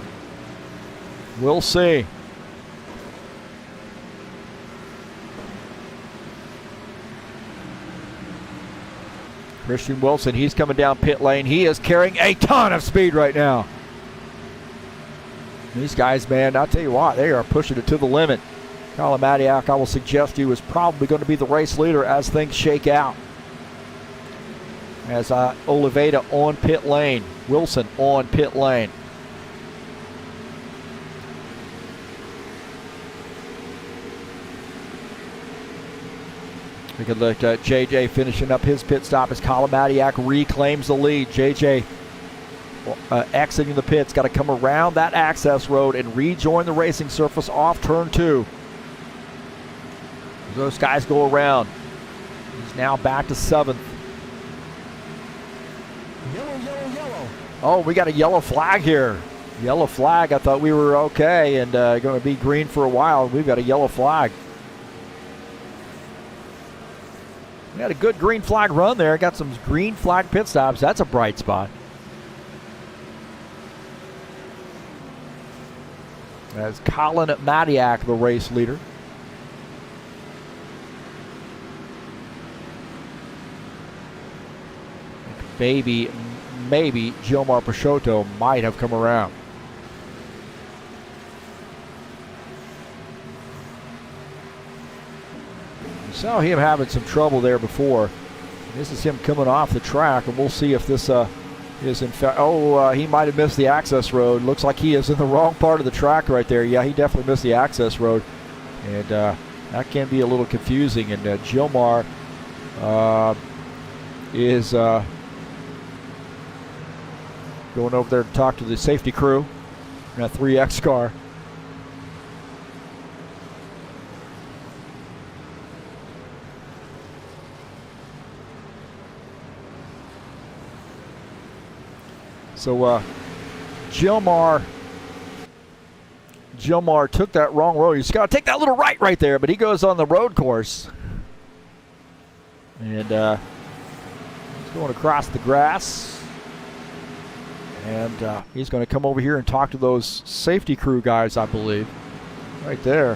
We'll see. Christian Wilson, he's coming down pit lane. He is carrying a ton of speed right now. These guys, man, I'll tell you what, they are pushing it to the limit. Colin Madiak, I will suggest you, is probably going to be the race leader as things shake out. As Oliveira on pit lane. Wilson on pit lane. We can look at JJ finishing up his pit stop as Colin Madiak reclaims the lead. JJ exiting the pits, got to come around that access road and rejoin the racing surface off turn 2. Those guys go around. He's now back to 7th. Yellow, yellow, yellow. Oh, we got a yellow flag here. Yellow flag. I thought we were okay and going to be green for a while. We've got a yellow flag. We had a good green flag run there. Got some green flag pit stops. That's a bright spot. As Colin Madiak, the race leader. Maybe Gilmar Peixoto might have come around. We saw him having some trouble there before. This is him coming off the track, and we'll see if this is in fact. Oh, he might have missed the access road. Looks like he is in the wrong part of the track right there. Yeah, he definitely missed the access road, and that can be a little confusing. And Gilmar is going over there to talk to the safety crew in that 3X car. So Gilmar took that wrong road. He's got to take that little right there, but he goes on the road course. And he's going across the grass. And he's going to come over here and talk to those safety crew guys, I believe. Right there.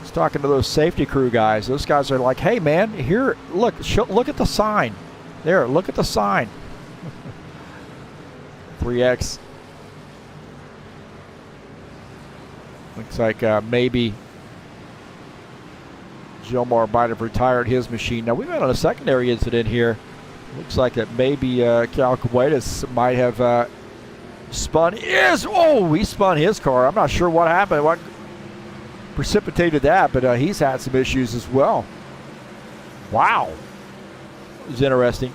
He's talking to those safety crew guys. Those guys are like, hey, man, here, look at the sign. There, look at the sign. 3X. Looks like maybe Gilmar might have retired his machine. Now, we've had a secondary incident here. Looks like that maybe Cal Cuetas might have spun his. Oh, he spun his car. I'm not sure what happened, what precipitated that, but he's had some issues as well. Wow. It was interesting.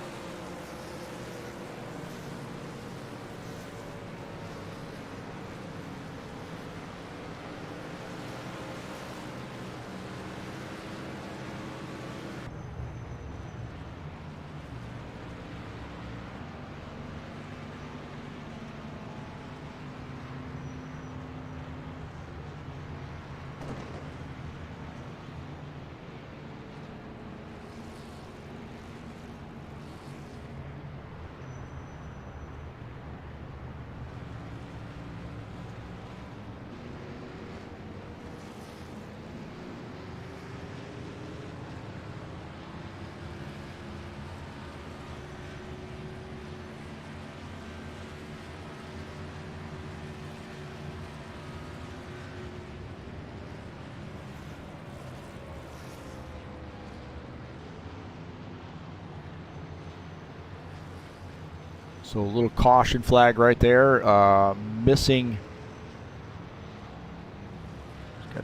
So a little caution flag right there. Missing.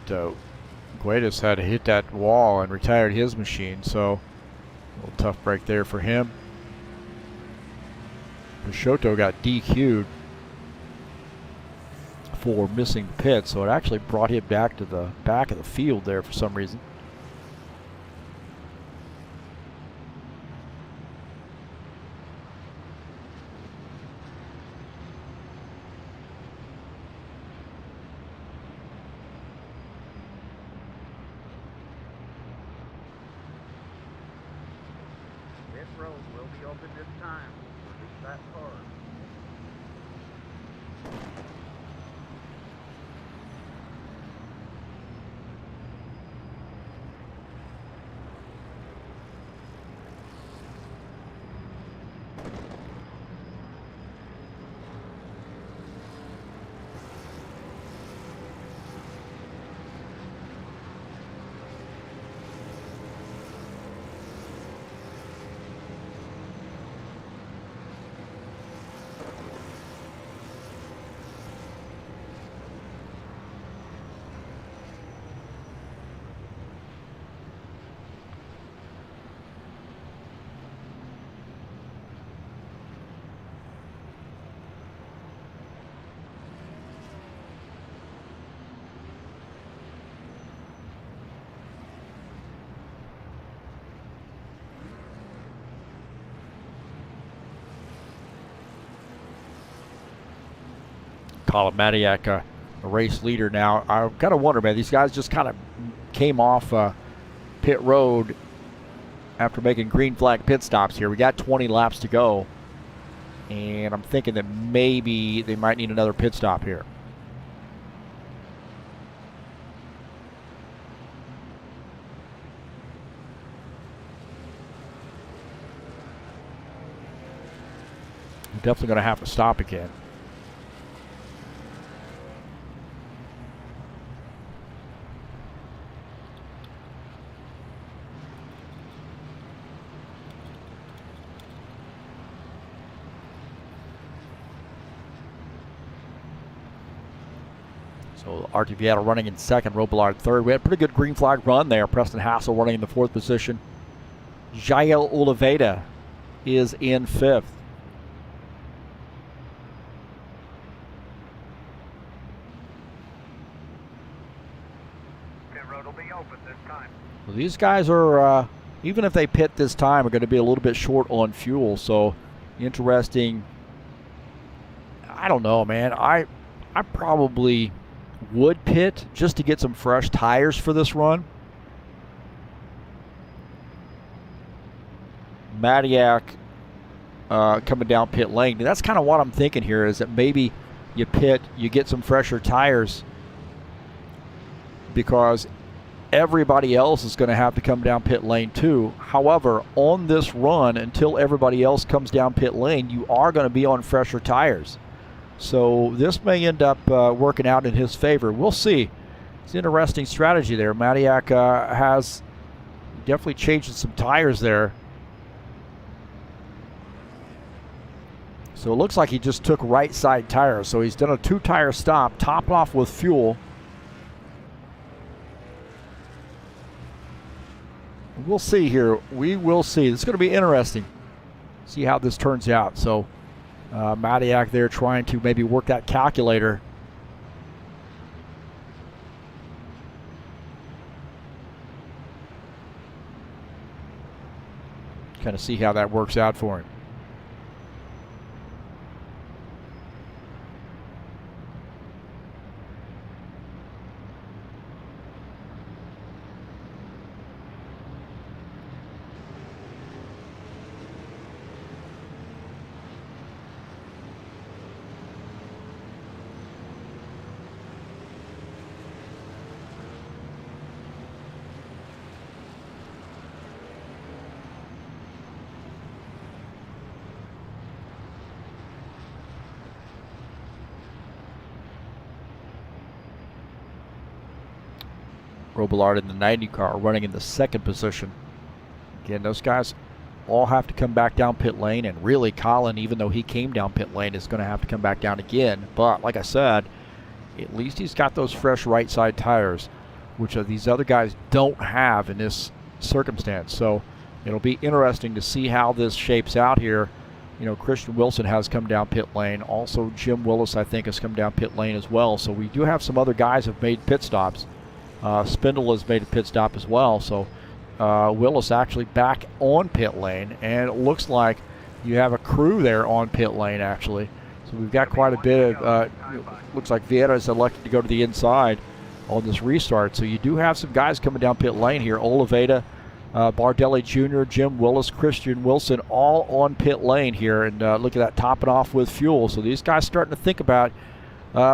Guedes had to hit that wall and retired his machine. So a little tough break there for him. Peixoto got DQ'd for missing the pit. So it actually brought him back to the back of the field there for some reason. Pit road will be open this time. Release that car. Colin Matiak, the race leader now. I've got to wonder, man, these guys just kind of came off pit road after making green flag pit stops here. We got 20 laps to go, and I'm thinking that maybe they might need another pit stop here. I'm definitely going to have to stop again. So Artie Vieta running in second, Robillard third. We had a pretty good green flag run there. Preston Hassel running in the fourth position. Jael Oliveira is in fifth. Pit road will be open this time. Well, these guys are, even if they pit this time, are going to be a little bit short on fuel. So interesting. I don't know, man. I probably would pit just to get some fresh tires for this run. Matiak coming down pit lane. That's kind of what I'm thinking here, is that maybe you pit, you get some fresher tires, because everybody else is going to have to come down pit lane too. However, on this run, until everybody else comes down pit lane, you are going to be on fresher tires. So this may end up working out in his favor. We'll see. It's an interesting strategy there. Matiak has definitely changed some tires there. So it looks like he just took right side tires. So he's done a 2-tire stop, topped off with fuel. We'll see here. We will see. It's going to be interesting. See how this turns out. So Matiak there trying to maybe work that calculator. Kind of see how that works out for him. Robillard in the 90 car running in the second position. Again, those guys all have to come back down pit lane, and really Colin, even though he came down pit lane, is going to have to come back down again. But like I said, at least he's got those fresh right side tires, which these other guys don't have in this circumstance. So it'll be interesting to see how this shapes out here. You know, Christian Wilson has come down pit lane. Also, Jim Willis, I think, has come down pit lane as well. So we do have some other guys have made pit stops. Spindle has made a pit stop as well. So Willis actually back on pit lane, and it looks like you have a crew there on pit lane actually. So we've got quite a bit of, looks like Vieta is elected to go to the inside on this restart. So you do have some guys coming down pit lane here. Oliveira, Bardelli Jr., Jim Willis, Christian Wilson, all on pit lane here. And look at that, topping off with fuel. So these guys starting to think about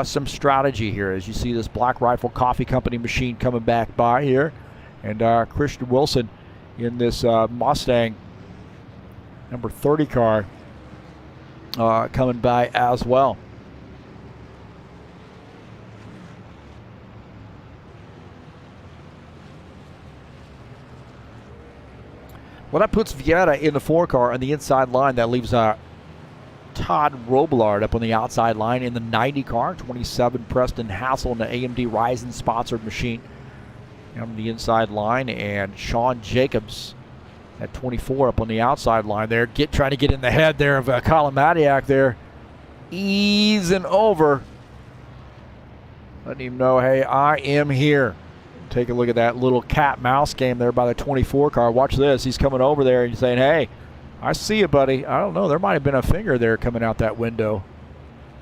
some strategy here as you see this Black Rifle Coffee Company machine coming back by here. And Christian Wilson in this Mustang number 30 car coming by as well. Well, that puts Vieta in the 4 car on the inside line. That leaves Todd Robillard up on the outside line in the 90 car. 27 Preston Hassel in the AMD Ryzen sponsored machine on the inside line, and Sean Jacobs at 24 up on the outside line there, trying to get in the head there of Colin Matiak there, easing over, letting him know, hey, I am here. Take a look at that little cat-mouse game there by the 24 car. Watch this. He's coming over there and he's saying, hey, I see you, buddy. I don't know. There might have been a finger there coming out that window.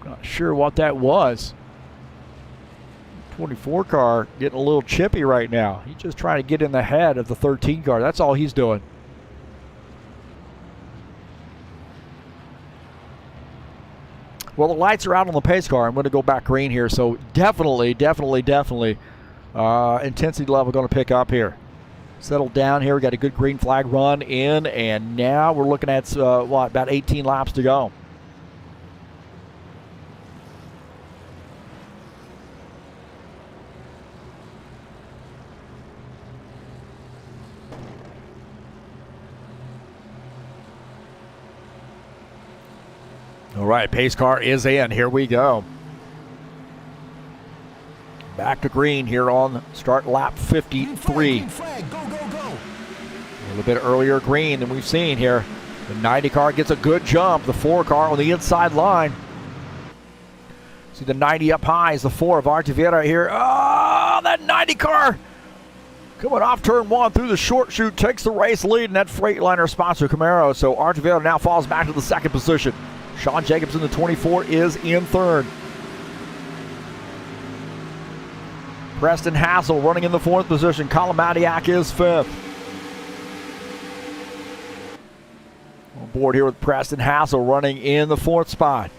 Not sure what that was. 24 car getting a little chippy right now. He's just trying to get in the head of the 13 car. That's all he's doing. Well, the lights are out on the pace car. I'm going to go back green here. So definitely intensity level going to pick up here. Settle down here. We got a good green flag run in, and now we're looking at about 18 laps to go. All right, pace car is in. Here we go. Back to green here on start lap 53. Green flag, go, go, go. A little bit earlier green than we've seen here. The 90 car gets a good jump. The 4 car on the inside line. See the 90 up high is the 4 of Artiviera here. Oh, that 90 car coming off turn 1 through the short chute takes the race lead, and that Freightliner sponsor Camaro. So Artiviera now falls back to the 2nd position. Sean Jacobs in the 24 is in 3rd. Preston Hassel running in the 4th position. Colin Madiak is 5th. On board here with Preston Hassel running in the 4th spot.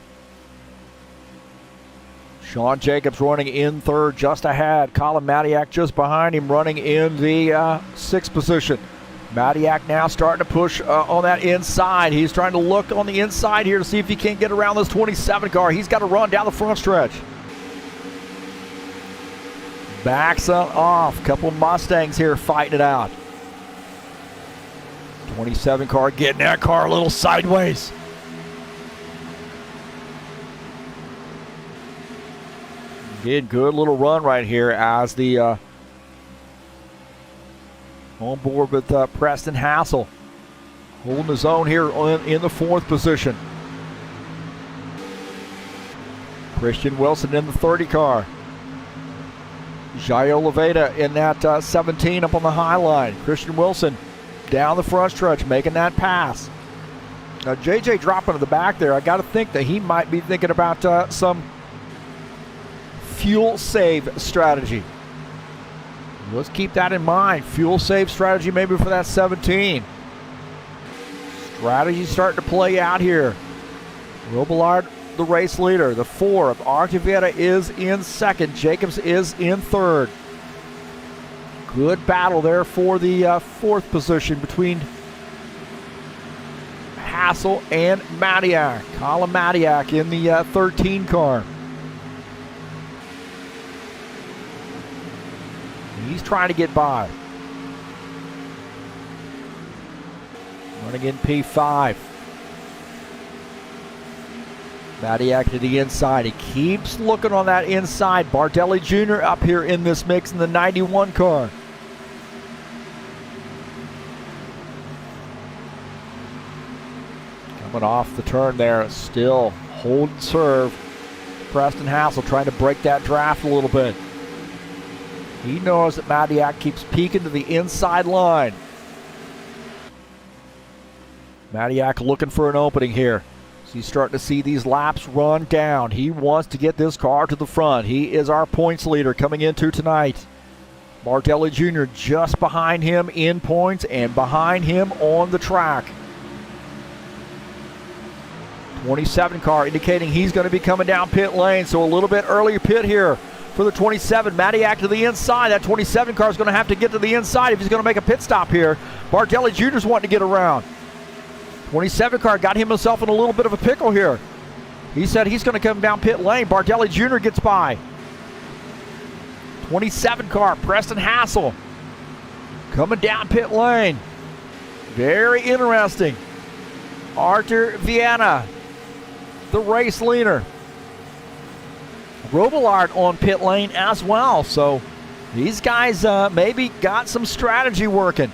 Sean Jacobs running in 3rd, just ahead. Colin Madiak just behind him, running in the 6th position. Madiak now starting to push on that inside. He's trying to look on the inside here to see if he can't get around this 27 car. He's got to run down the front stretch. Backs off. Couple Mustangs here fighting it out. 27 car getting that car a little sideways. Again, good little run right here as the on board with Preston Hassel. Holding his own here in the 4th position. Christian Wilson in the 30 car. Jair Oliveira in that 17 up on the high line. Christian Wilson down the front stretch making that pass. Now JJ dropping to the back there. I got to think that he might be thinking about some fuel save strategy. Let's keep that in mind. Fuel save strategy maybe for that 17. Strategy starting to play out here. Robillard, the race leader. The 4 of Artiviera is in 2nd. Jacobs is in 3rd. Good battle there for the 4th position between Hassel and Madiak. Colin Madiak in the 13 car. He's trying to get by. Running in P5. Madiak to the inside. He keeps looking on that inside. Bardelli Jr. up here in this mix in the 91 car. Coming off the turn there. Still hold and serve. Preston Hassel trying to break that draft a little bit. He knows that Madiak keeps peeking to the inside line. Madiak looking for an opening here. So he's starting to see these laps run down. He wants to get this car to the front. He is our points leader coming into tonight. Bardelli Jr. just behind him in points and behind him on the track. 27 car indicating he's going to be coming down pit lane. So a little bit earlier pit here for the 27. Madiak to the inside. That 27 car is going to have to get to the inside if he's going to make a pit stop here. Bardelli Jr.'s wanting to get around. 27 car got himself in a little bit of a pickle here. He said he's going to come down pit lane. Bardelli Jr. gets by. 27 car, Preston Hassel, coming down pit lane. Very interesting. Arthur Viana, the race leader. Robillard on pit lane as well. So these guys maybe got some strategy working.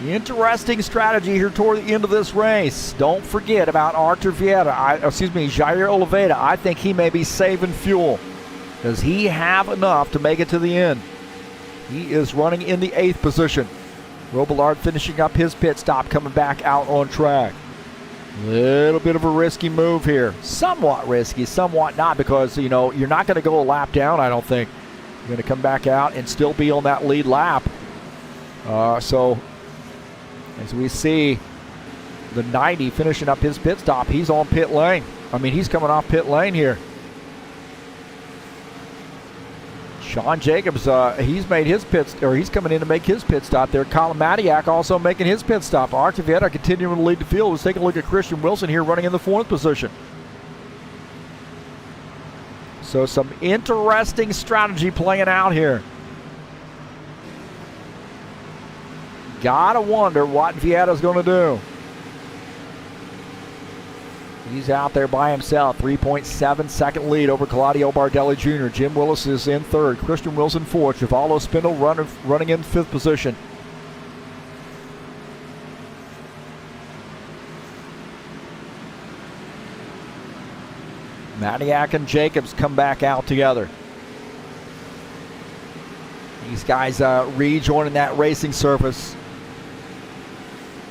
Interesting strategy here toward the end of this race. Don't forget about Arthur Jair Oliveira. I think he may be saving fuel. Does he have enough to make it to the end? He is running in the 8th position. Robillard finishing up his pit stop, coming back out on track. Little bit of a risky move here. Somewhat risky, somewhat not, because, you know, you're not going to go a lap down, I don't think. You're going to come back out and still be on that lead lap. So, as we see, the 90 finishing up his pit stop, he's on pit lane. I mean, he's coming off pit lane here. Sean Jacobs, he's made his he's coming in to make his pit stop there. Colin Matiak also making his pit stop. Artevieta continuing to lead the field. Let's take a look at Christian Wilson here running in the 4th position. So some interesting strategy playing out here. Gotta wonder what Vietta's going to do. He's out there by himself, 3.7 second lead over Claudio Bardelli Jr. Jim Willis is in 3rd, Christian Wilson 4th, Givaldo Spindle running in 5th position. Matiak and Jacobs come back out together. These guys rejoining that racing surface.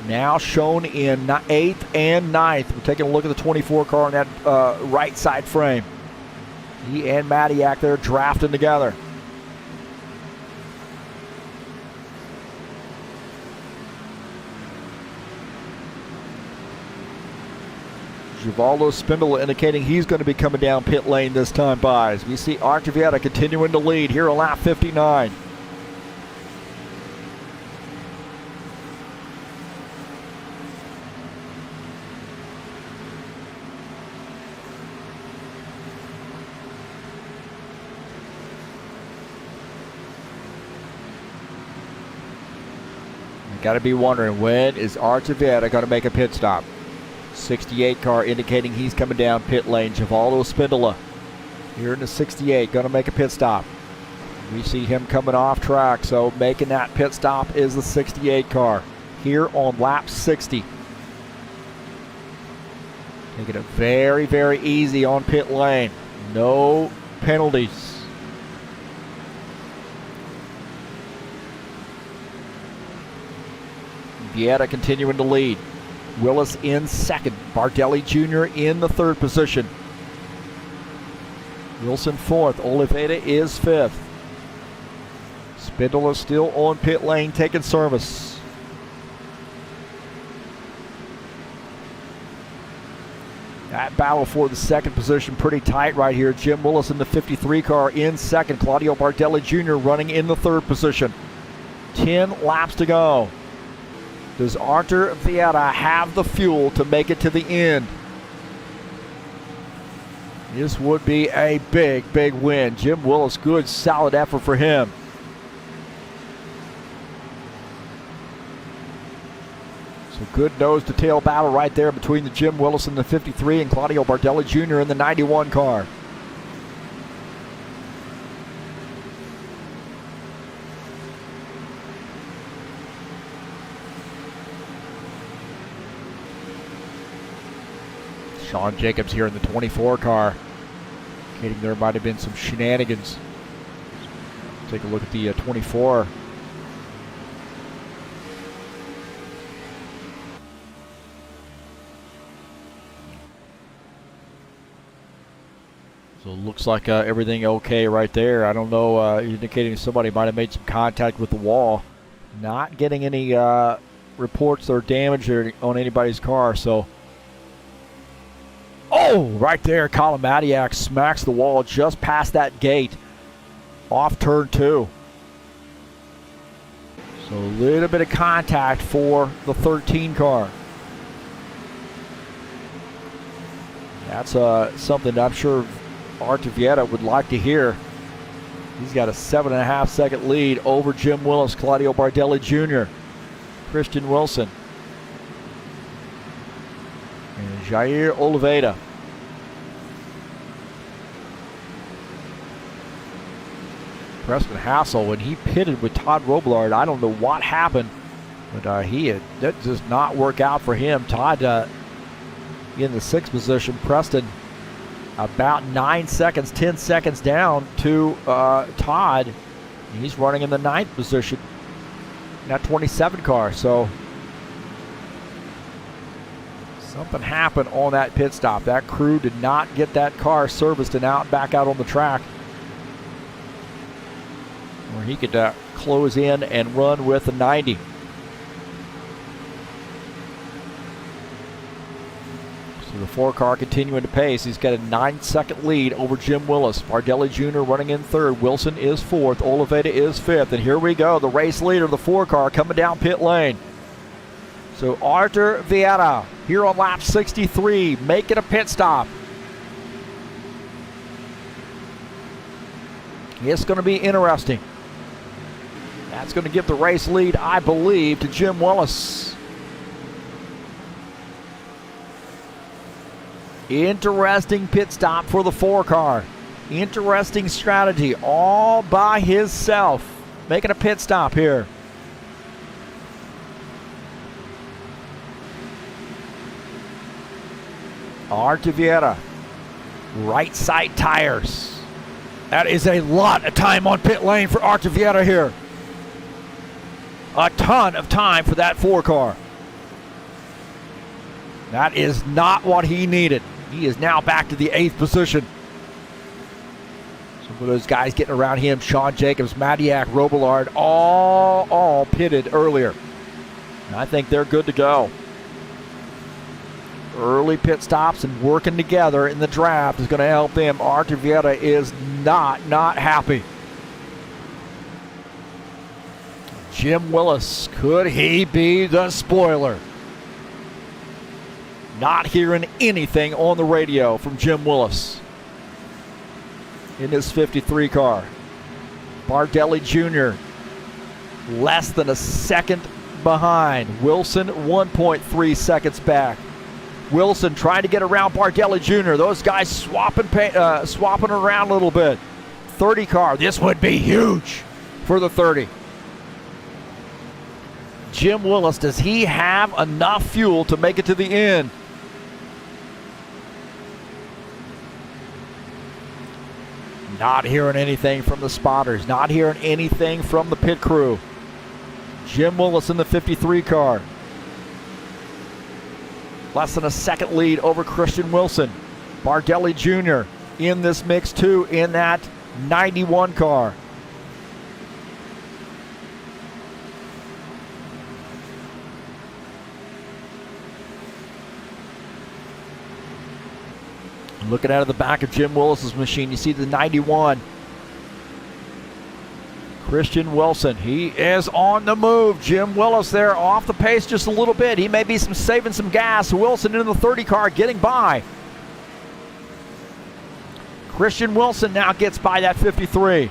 Now shown in 8th and 9th. We're taking a look at the 24 car in that right side frame. He and Matiak there drafting together. Givaldo Spindle indicating he's going to be coming down pit lane this time by. As we see Artevieta continuing to lead here on lap 59. Got to be wondering, when is Artevieta going to make a pit stop? 68 car indicating he's coming down pit lane. Givaldo Spindola here in the 68 going to make a pit stop. We see him coming off track, so making that pit stop is the 68 car here on lap 60. Taking it very, very easy on pit lane. No penalties. Vieta continuing to lead. Willis in 2nd. Bardelli Jr. in the 3rd position. Wilson 4th. Oliveira is 5th. Spindle is still on pit lane taking service. That battle for the 2nd position pretty tight right here. Jim Willis in the 53 car in 2nd. Claudio Bardelli Jr. running in the 3rd position. 10 laps to go. Does Artevieta have the fuel to make it to the end? This would be a big, big win. Jim Willis, good, solid effort for him. So good nose-to-tail battle right there between the Jim Willis in the 53 and Claudio Bardelli Jr. in the 91 car. Sean Jacobs here in the 24 car, indicating there might have been some shenanigans. Take a look at the 24. So it looks like everything okay right there. I don't know, indicating somebody might have made some contact with the wall. Not getting any reports or damage on anybody's car, so. Oh, right there, Colin Matiak smacks the wall just past that gate off turn 2. So a little bit of contact for the 13 car. That's something I'm sure Artevieta would like to hear. He's got a 7.5 second lead over Jim Willis, Claudio Bardelli Jr., Christian Wilson, and Jair Oliveira. Preston Hassel, when he pitted with Todd Robillard, I don't know what happened, but that does not work out for him. Todd in the 6th position. Preston about 9 seconds, 10 seconds down to Todd. He's running in the 9th position in that 27 car. So Something happened on that pit stop. That crew did not get that car serviced and back out on the track where he could close in and run with the 90. So the 4 car continuing to pace. He's got a 9-second lead over Jim Willis. Bardelli Jr. running in 3rd. Wilson is 4th. Oliveira is 5th. And here we go. The race leader, the 4 car, coming down pit lane. So Arthur Vieira here on lap 63, making a pit stop. It's going to be interesting. That's going to give the race lead, I believe, to Jim Willis. Interesting pit stop for the 4 car. Interesting strategy all by himself, making a pit stop here. Arthur Vieira, right side tires. That is a lot of time on pit lane for Arthur Vieira here. A ton of time for that 4 car. That is not what he needed. He is now back to the 8th position. Some of those guys getting around him, Sean Jacobs, Madiak, Robillard, all pitted earlier. And I think they're good to go. Early pit stops and working together in the draft is going to help them. Arthur Vieira is not happy. Jim Willis, could he be the spoiler? Not hearing anything on the radio from Jim Willis in his 53 car. Bardelli Jr. less than a second behind. Wilson 1.3 seconds back. Wilson trying to get around Bardelli Jr. Those guys swapping around a little bit. 30 car. This would be huge for the 30. Jim Willis, does he have enough fuel to make it to the end? Not hearing anything from the spotters. Not hearing anything from the pit crew. Jim Willis in the 53 car. Less than a second lead over Christian Wilson. Bardelli Jr. in this mix too in that 91 car. Looking out of the back of Jim Willis's machine, you see the 91. Christian Wilson, he is on the move. Jim Willis there off the pace just a little bit. He may be saving some gas. Wilson in the 30 car getting by. Christian Wilson now gets by that 53.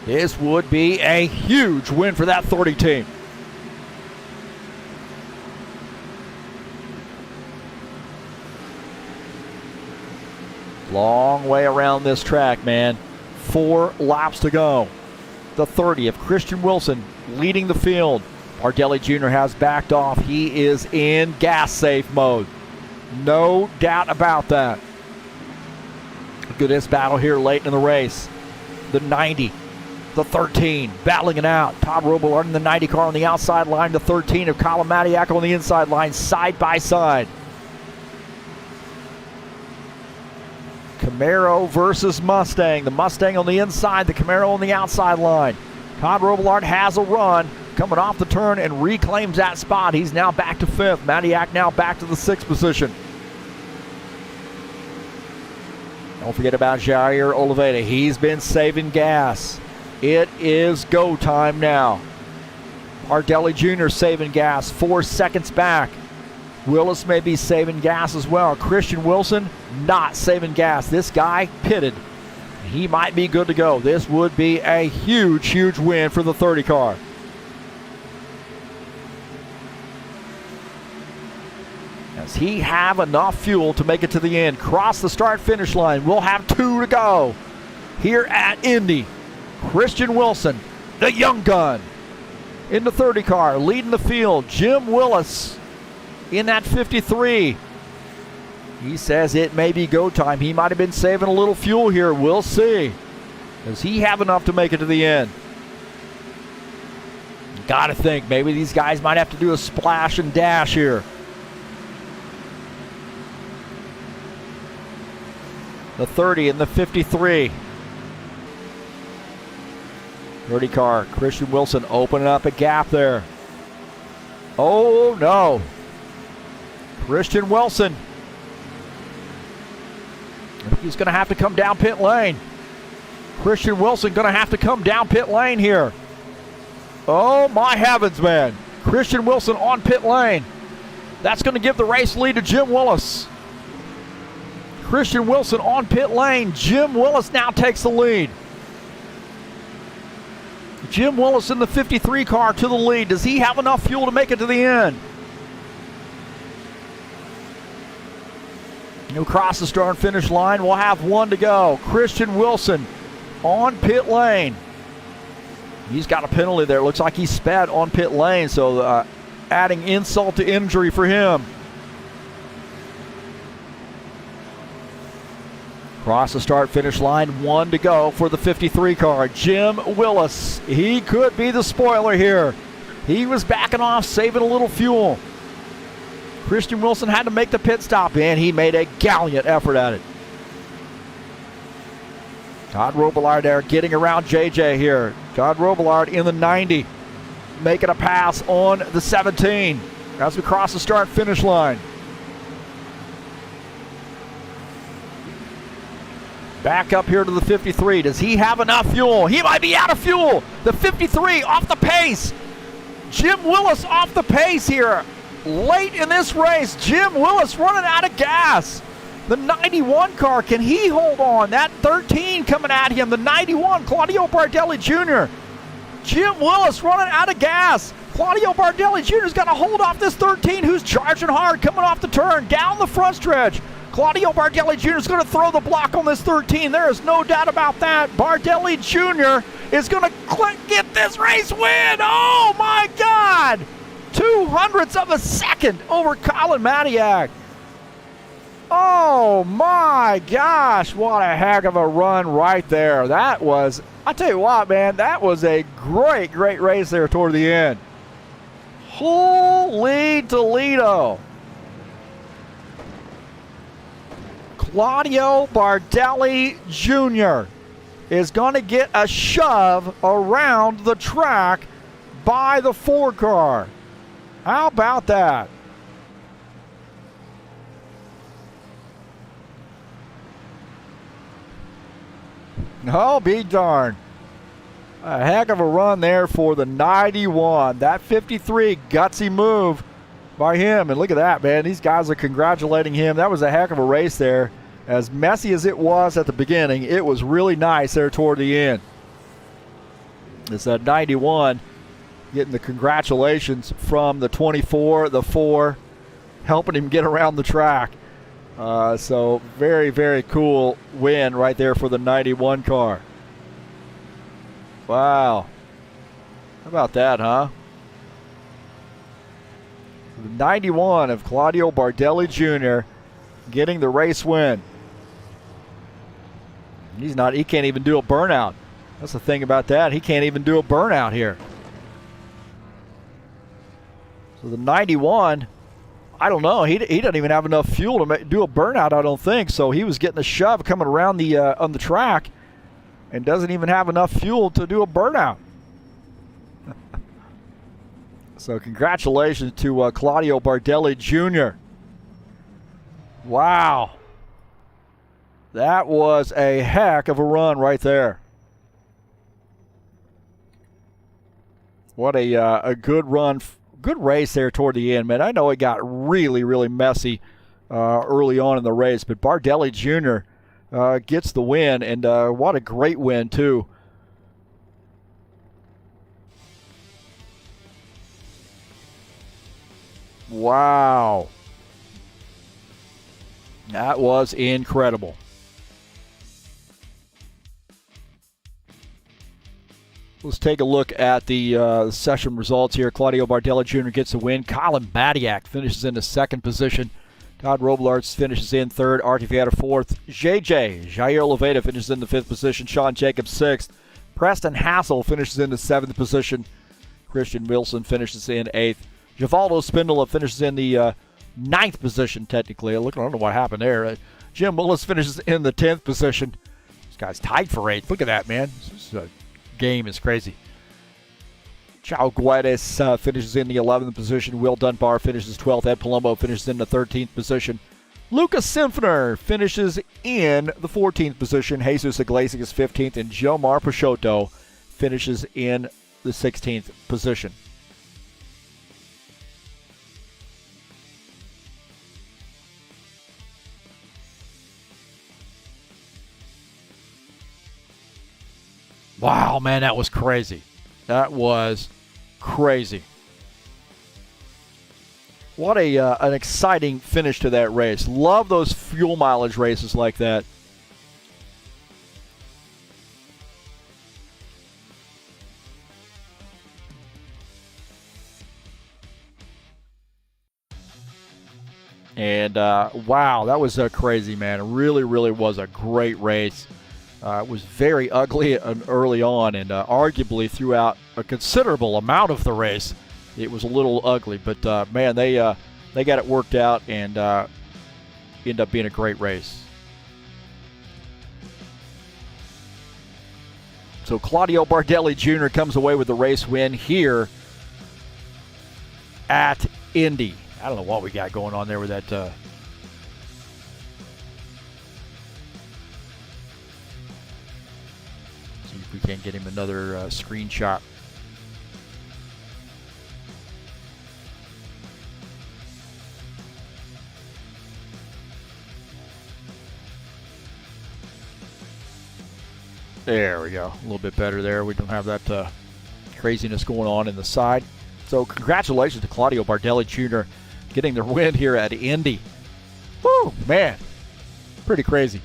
This would be a huge win for that 30 team. Long way around this track, man. 4 laps to go. The 30 of Christian Wilson leading the field. Bardelli Jr. has backed off. He is in gas safe mode. No doubt about that. Look at this battle here late in the race. The 90, the 13, battling it out. Todd Robillard in the 90 car on the outside line. The 13 of Colin Madiak on the inside line, side by side. Camaro versus Mustang. The Mustang on the inside, the Camaro on the outside line. Todd Robillard has a run, coming off the turn and reclaims that spot. He's now back to 5th. Madiak now back to the 6th position. Don't forget about Jair Oliveira. He's been saving gas. It is go time now. Bardelli Jr. saving gas, 4 seconds back. Willis may be saving gas as well. Christian Wilson not saving gas. This guy pitted. He might be good to go. This would be a huge win for the 30 car. Does he have enough fuel to make it to the end? Cross the start-finish line. We'll have 2 to go here at Indy. Christian Wilson, the young gun, in the 30 car, leading the field. Jim Willis in that 53. He says it may be go time. He might have been saving a little fuel here. We'll see. Does he have enough to make it to the end? Got to think maybe these guys might have to do a splash and dash here. The 30 and the 53. 30 car, Christian Wilson opening up a gap there. Oh no. Christian Wilson. He's going to have to come down pit lane. Christian Wilson going to have to come down pit lane here. Oh my heavens, man. Christian Wilson on pit lane. That's going to give the race lead to Jim Willis. Christian Wilson on pit lane. Jim Willis now takes the lead. Jim Willis in the 53 car to the lead. Does he have enough fuel to make it to the end? He'll cross the start and finish line. We'll have one to go. Christian Wilson on pit lane. He's got a penalty there. Looks like he sped on pit lane, so adding insult to injury for him. Cross the start finish line, one to go for the 53 car. Jim Willis, he could be the spoiler here. He was backing off, saving a little fuel. Christian Wilson had to make the pit stop, and he made a gallant effort at it. Todd Robillard there getting around JJ here. Todd Robillard in the 90, making a pass on the 17 as we cross the start finish line. Back up here to the 53. Does he have enough fuel? He might be out of fuel. The 53 off the pace. Jim Willis off the pace here. Late in this race, Jim Willis running out of gas. The 91 car, can he hold on? That 13 coming at him. The 91, Claudio Bardelli Jr. Jim Willis running out of gas. Claudio Bardelli Jr.'s got to hold off this 13 who's charging hard, coming off the turn, down the front stretch. Claudio Bardelli Jr. is going to throw the block on this 13. There is no doubt about that. Bardelli Jr. is going to get this race win. Oh, my God. 0.02 of a second over Colin Matiak. Oh, my gosh. What a heck of a run right there. That was, I tell you what, man, that was a great, great race there toward the end. Holy Toledo. Claudio Bardelli Jr. is going to get a shove around the track by the 4 car. How about that? Oh, be darned. A heck of a run there for the 91. That 53 gutsy move by him. And look at that, man. These guys are congratulating him. That was a heck of a race there. As messy as it was at the beginning, it was really nice there toward the end. It's that 91 getting the congratulations from the 24, the 4, helping him get around the track. So very, very cool win right there for the 91 car. Wow. How about that, huh? The 91 of Claudio Bardelli Jr. getting the race win. He can't even do a burnout. That's the thing about that. He can't even do a burnout here. So the 91, I don't know. He doesn't even have enough fuel to do a burnout, I don't think. So he was getting a shove coming around the on the track and doesn't even have enough fuel to do a burnout. So congratulations to Claudio Bardelli Jr. Wow. That was a heck of a run right there. What a good run. Good race there toward the end, man. I know it got really, really messy early on in the race, but Bardelli Jr. Gets the win, and what a great win, too. Wow. That was incredible. Let's take a look at the session results here. Claudio Bardelli Jr. gets the win. Colin Matiak finishes in the 2nd position. Todd Robillard finishes in 3rd. Artie Vieta 4th. Jair Leveda finishes in the 5th position. Sean Jacobs 6th. Preston Hassel finishes in the 7th position. Christian Wilson finishes in 8th. Givaldo Spindola finishes in the 9th position, technically. I don't know what happened there. Jim Willis finishes in the 10th position. This guy's tied for 8th. Look at that, man. This game is crazy. Chao Guedes finishes in the 11th position. Will Dunbar finishes 12th. Ed Palumbo finishes in the 13th position. Lucas Simpsoner finishes in the 14th position. Jesus Iglesias 15th. And Jomar Peixoto finishes in the 16th position. Wow, man, that was crazy. That was crazy. What an exciting finish to that race. Love those fuel mileage races like that. And wow, that was crazy, man. It really, really was a great race. It was very ugly early on, and arguably throughout a considerable amount of the race, it was a little ugly. But man, they got it worked out and ended up being a great race. So Claudio Bardelli Jr. comes away with the race win here at Indy. I don't know what we got going on there with that. See if we can't get him another screenshot. There we go. A little bit better there. We don't have that craziness going on in the side. So congratulations to Claudio Bardelli Jr. getting their win here at Indy. Woo, man. Pretty crazy.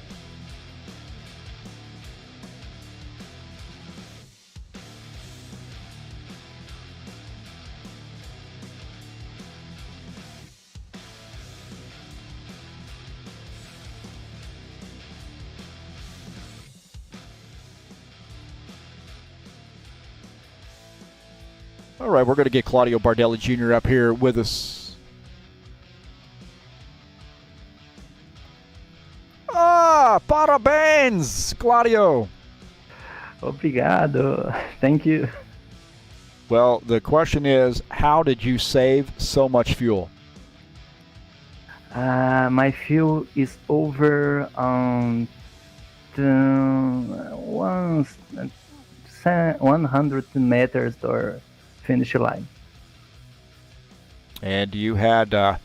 All right, we're going to get Claudio Bardelli Jr. up here with us. Parabéns, Claudio. Obrigado. Thank you. Well, the question is, how did you save so much fuel? My fuel is over 100 meters or finish line. And you had,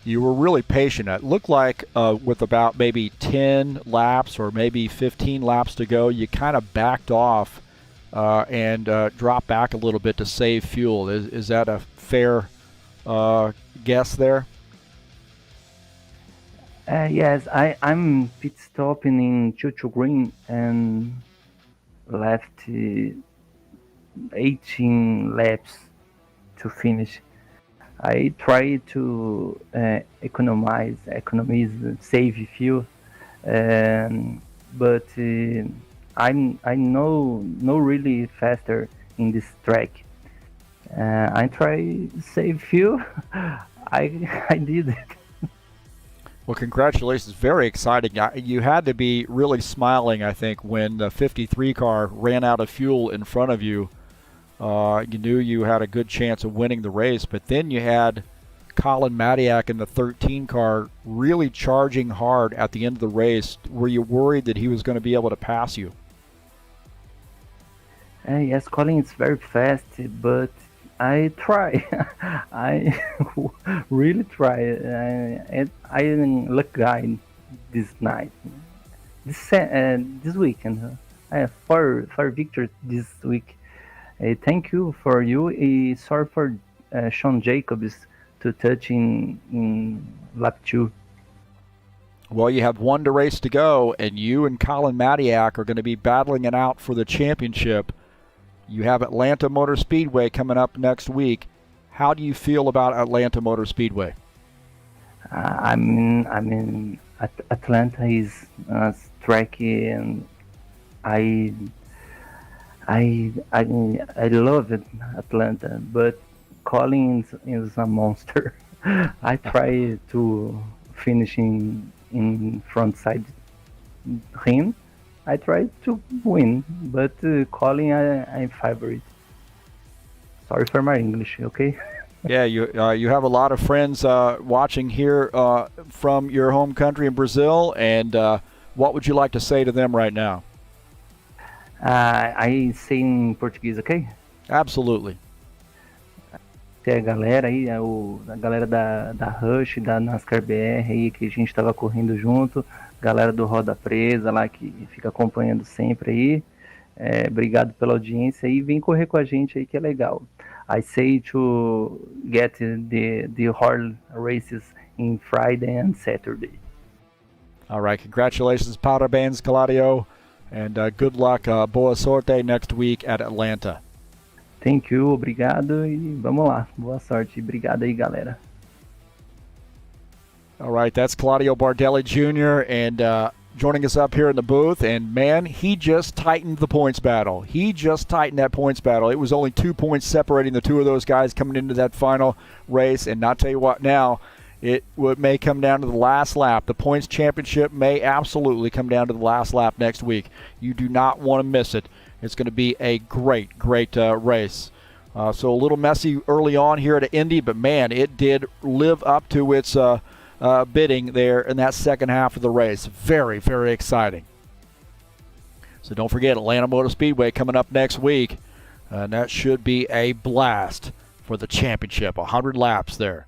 you were really patient. It looked like with about maybe 10 laps or maybe 15 laps to go, you kind of backed off and dropped back a little bit to save fuel. Is that a fair guess there? Yes, I'm pit stopping in Chuchu Green and left 18 laps to finish. I try to economize, save fuel, but I'm no really faster in this track. I try save fuel. I did it. Well, congratulations. Very exciting. You had to be really smiling, I think, when the 53 car ran out of fuel in front of you. You knew you had a good chance of winning the race, but then you had Colin Matiak in the 13 car really charging hard at the end of the race. Were you worried that he was going to be able to pass you? Yes, Colin is very fast, but I try. I really try. I luck guy this night. This weekend. I have four victories this week. Thank you for you. Sorry for Sean Jacobs to touch in lap 2. Well, you have one race to go, and you and Colin Matiak are going to be battling it out for the championship. You have Atlanta Motor Speedway coming up next week. How do you feel about Atlanta Motor Speedway? I mean, Atlanta is tricky, and I love it, Atlanta, but Colin is a monster. I try to finish in front side him. I try to win, but Colin I'm favorite. Sorry for my English, okay? Yeah, you have a lot of friends watching here from your home country in Brazil, and what would you like to say to them right now? I say em português, ok? Absolutely. Tem a galera aí, a galera da Rush, da NASCAR BR aí, que a gente estava correndo junto, galera do Roda Presa lá, que fica acompanhando sempre aí. Obrigado pela audiência e vem correr com a gente aí, que é legal. I say to get the HORL races in Friday and Saturday. All right, congratulations, parabéns, Claudio, and good luck, boa sorte next week at Atlanta. Thank you, obrigado e vamos lá, boa sorte, obrigado aí, galera. All right, that's Claudio Bardelli Jr. and joining us up here in the booth, and man, he just tightened the points battle. He just tightened that points battle. It was only 2 points separating the two of those guys coming into that final race, and I'll tell you what now, it may come down to the last lap. The points championship may absolutely come down to the last lap next week. You do not want to miss it. It's going to be a great race. So a little messy early on here at Indy, but man, it did live up to its bidding there in that second half of the race. Very, very exciting. So don't forget, Atlanta Motor Speedway coming up next week. And that should be a blast for the championship. 100 laps there.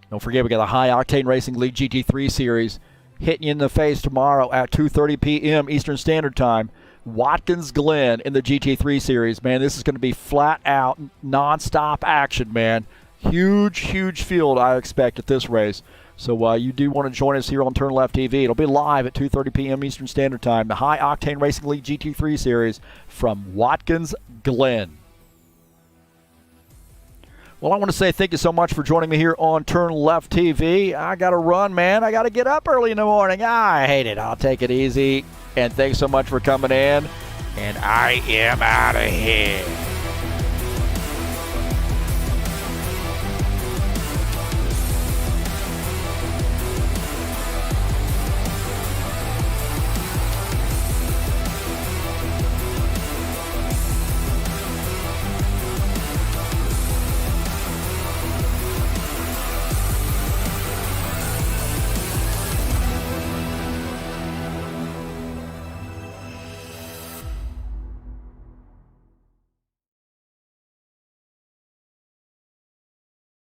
Don't forget, we got the High Octane Racing League GT3 Series hitting you in the face tomorrow at 2:30 p.m. Eastern Standard Time. Watkins Glen in the GT3 Series. Man, this is going to be flat out, non-stop action, man. Huge field I expect at this race. So you do want to join us here on TurnLeftTV. It'll be live at 2:30 p.m. Eastern Standard Time. The High Octane Racing League GT3 Series from Watkins Glen. Well, I want to say thank you so much for joining me here on TurnLeftTV. I got to run, man. I got to get up early in the morning. I hate it. I'll take it easy. And thanks so much for coming in. And I am out of here.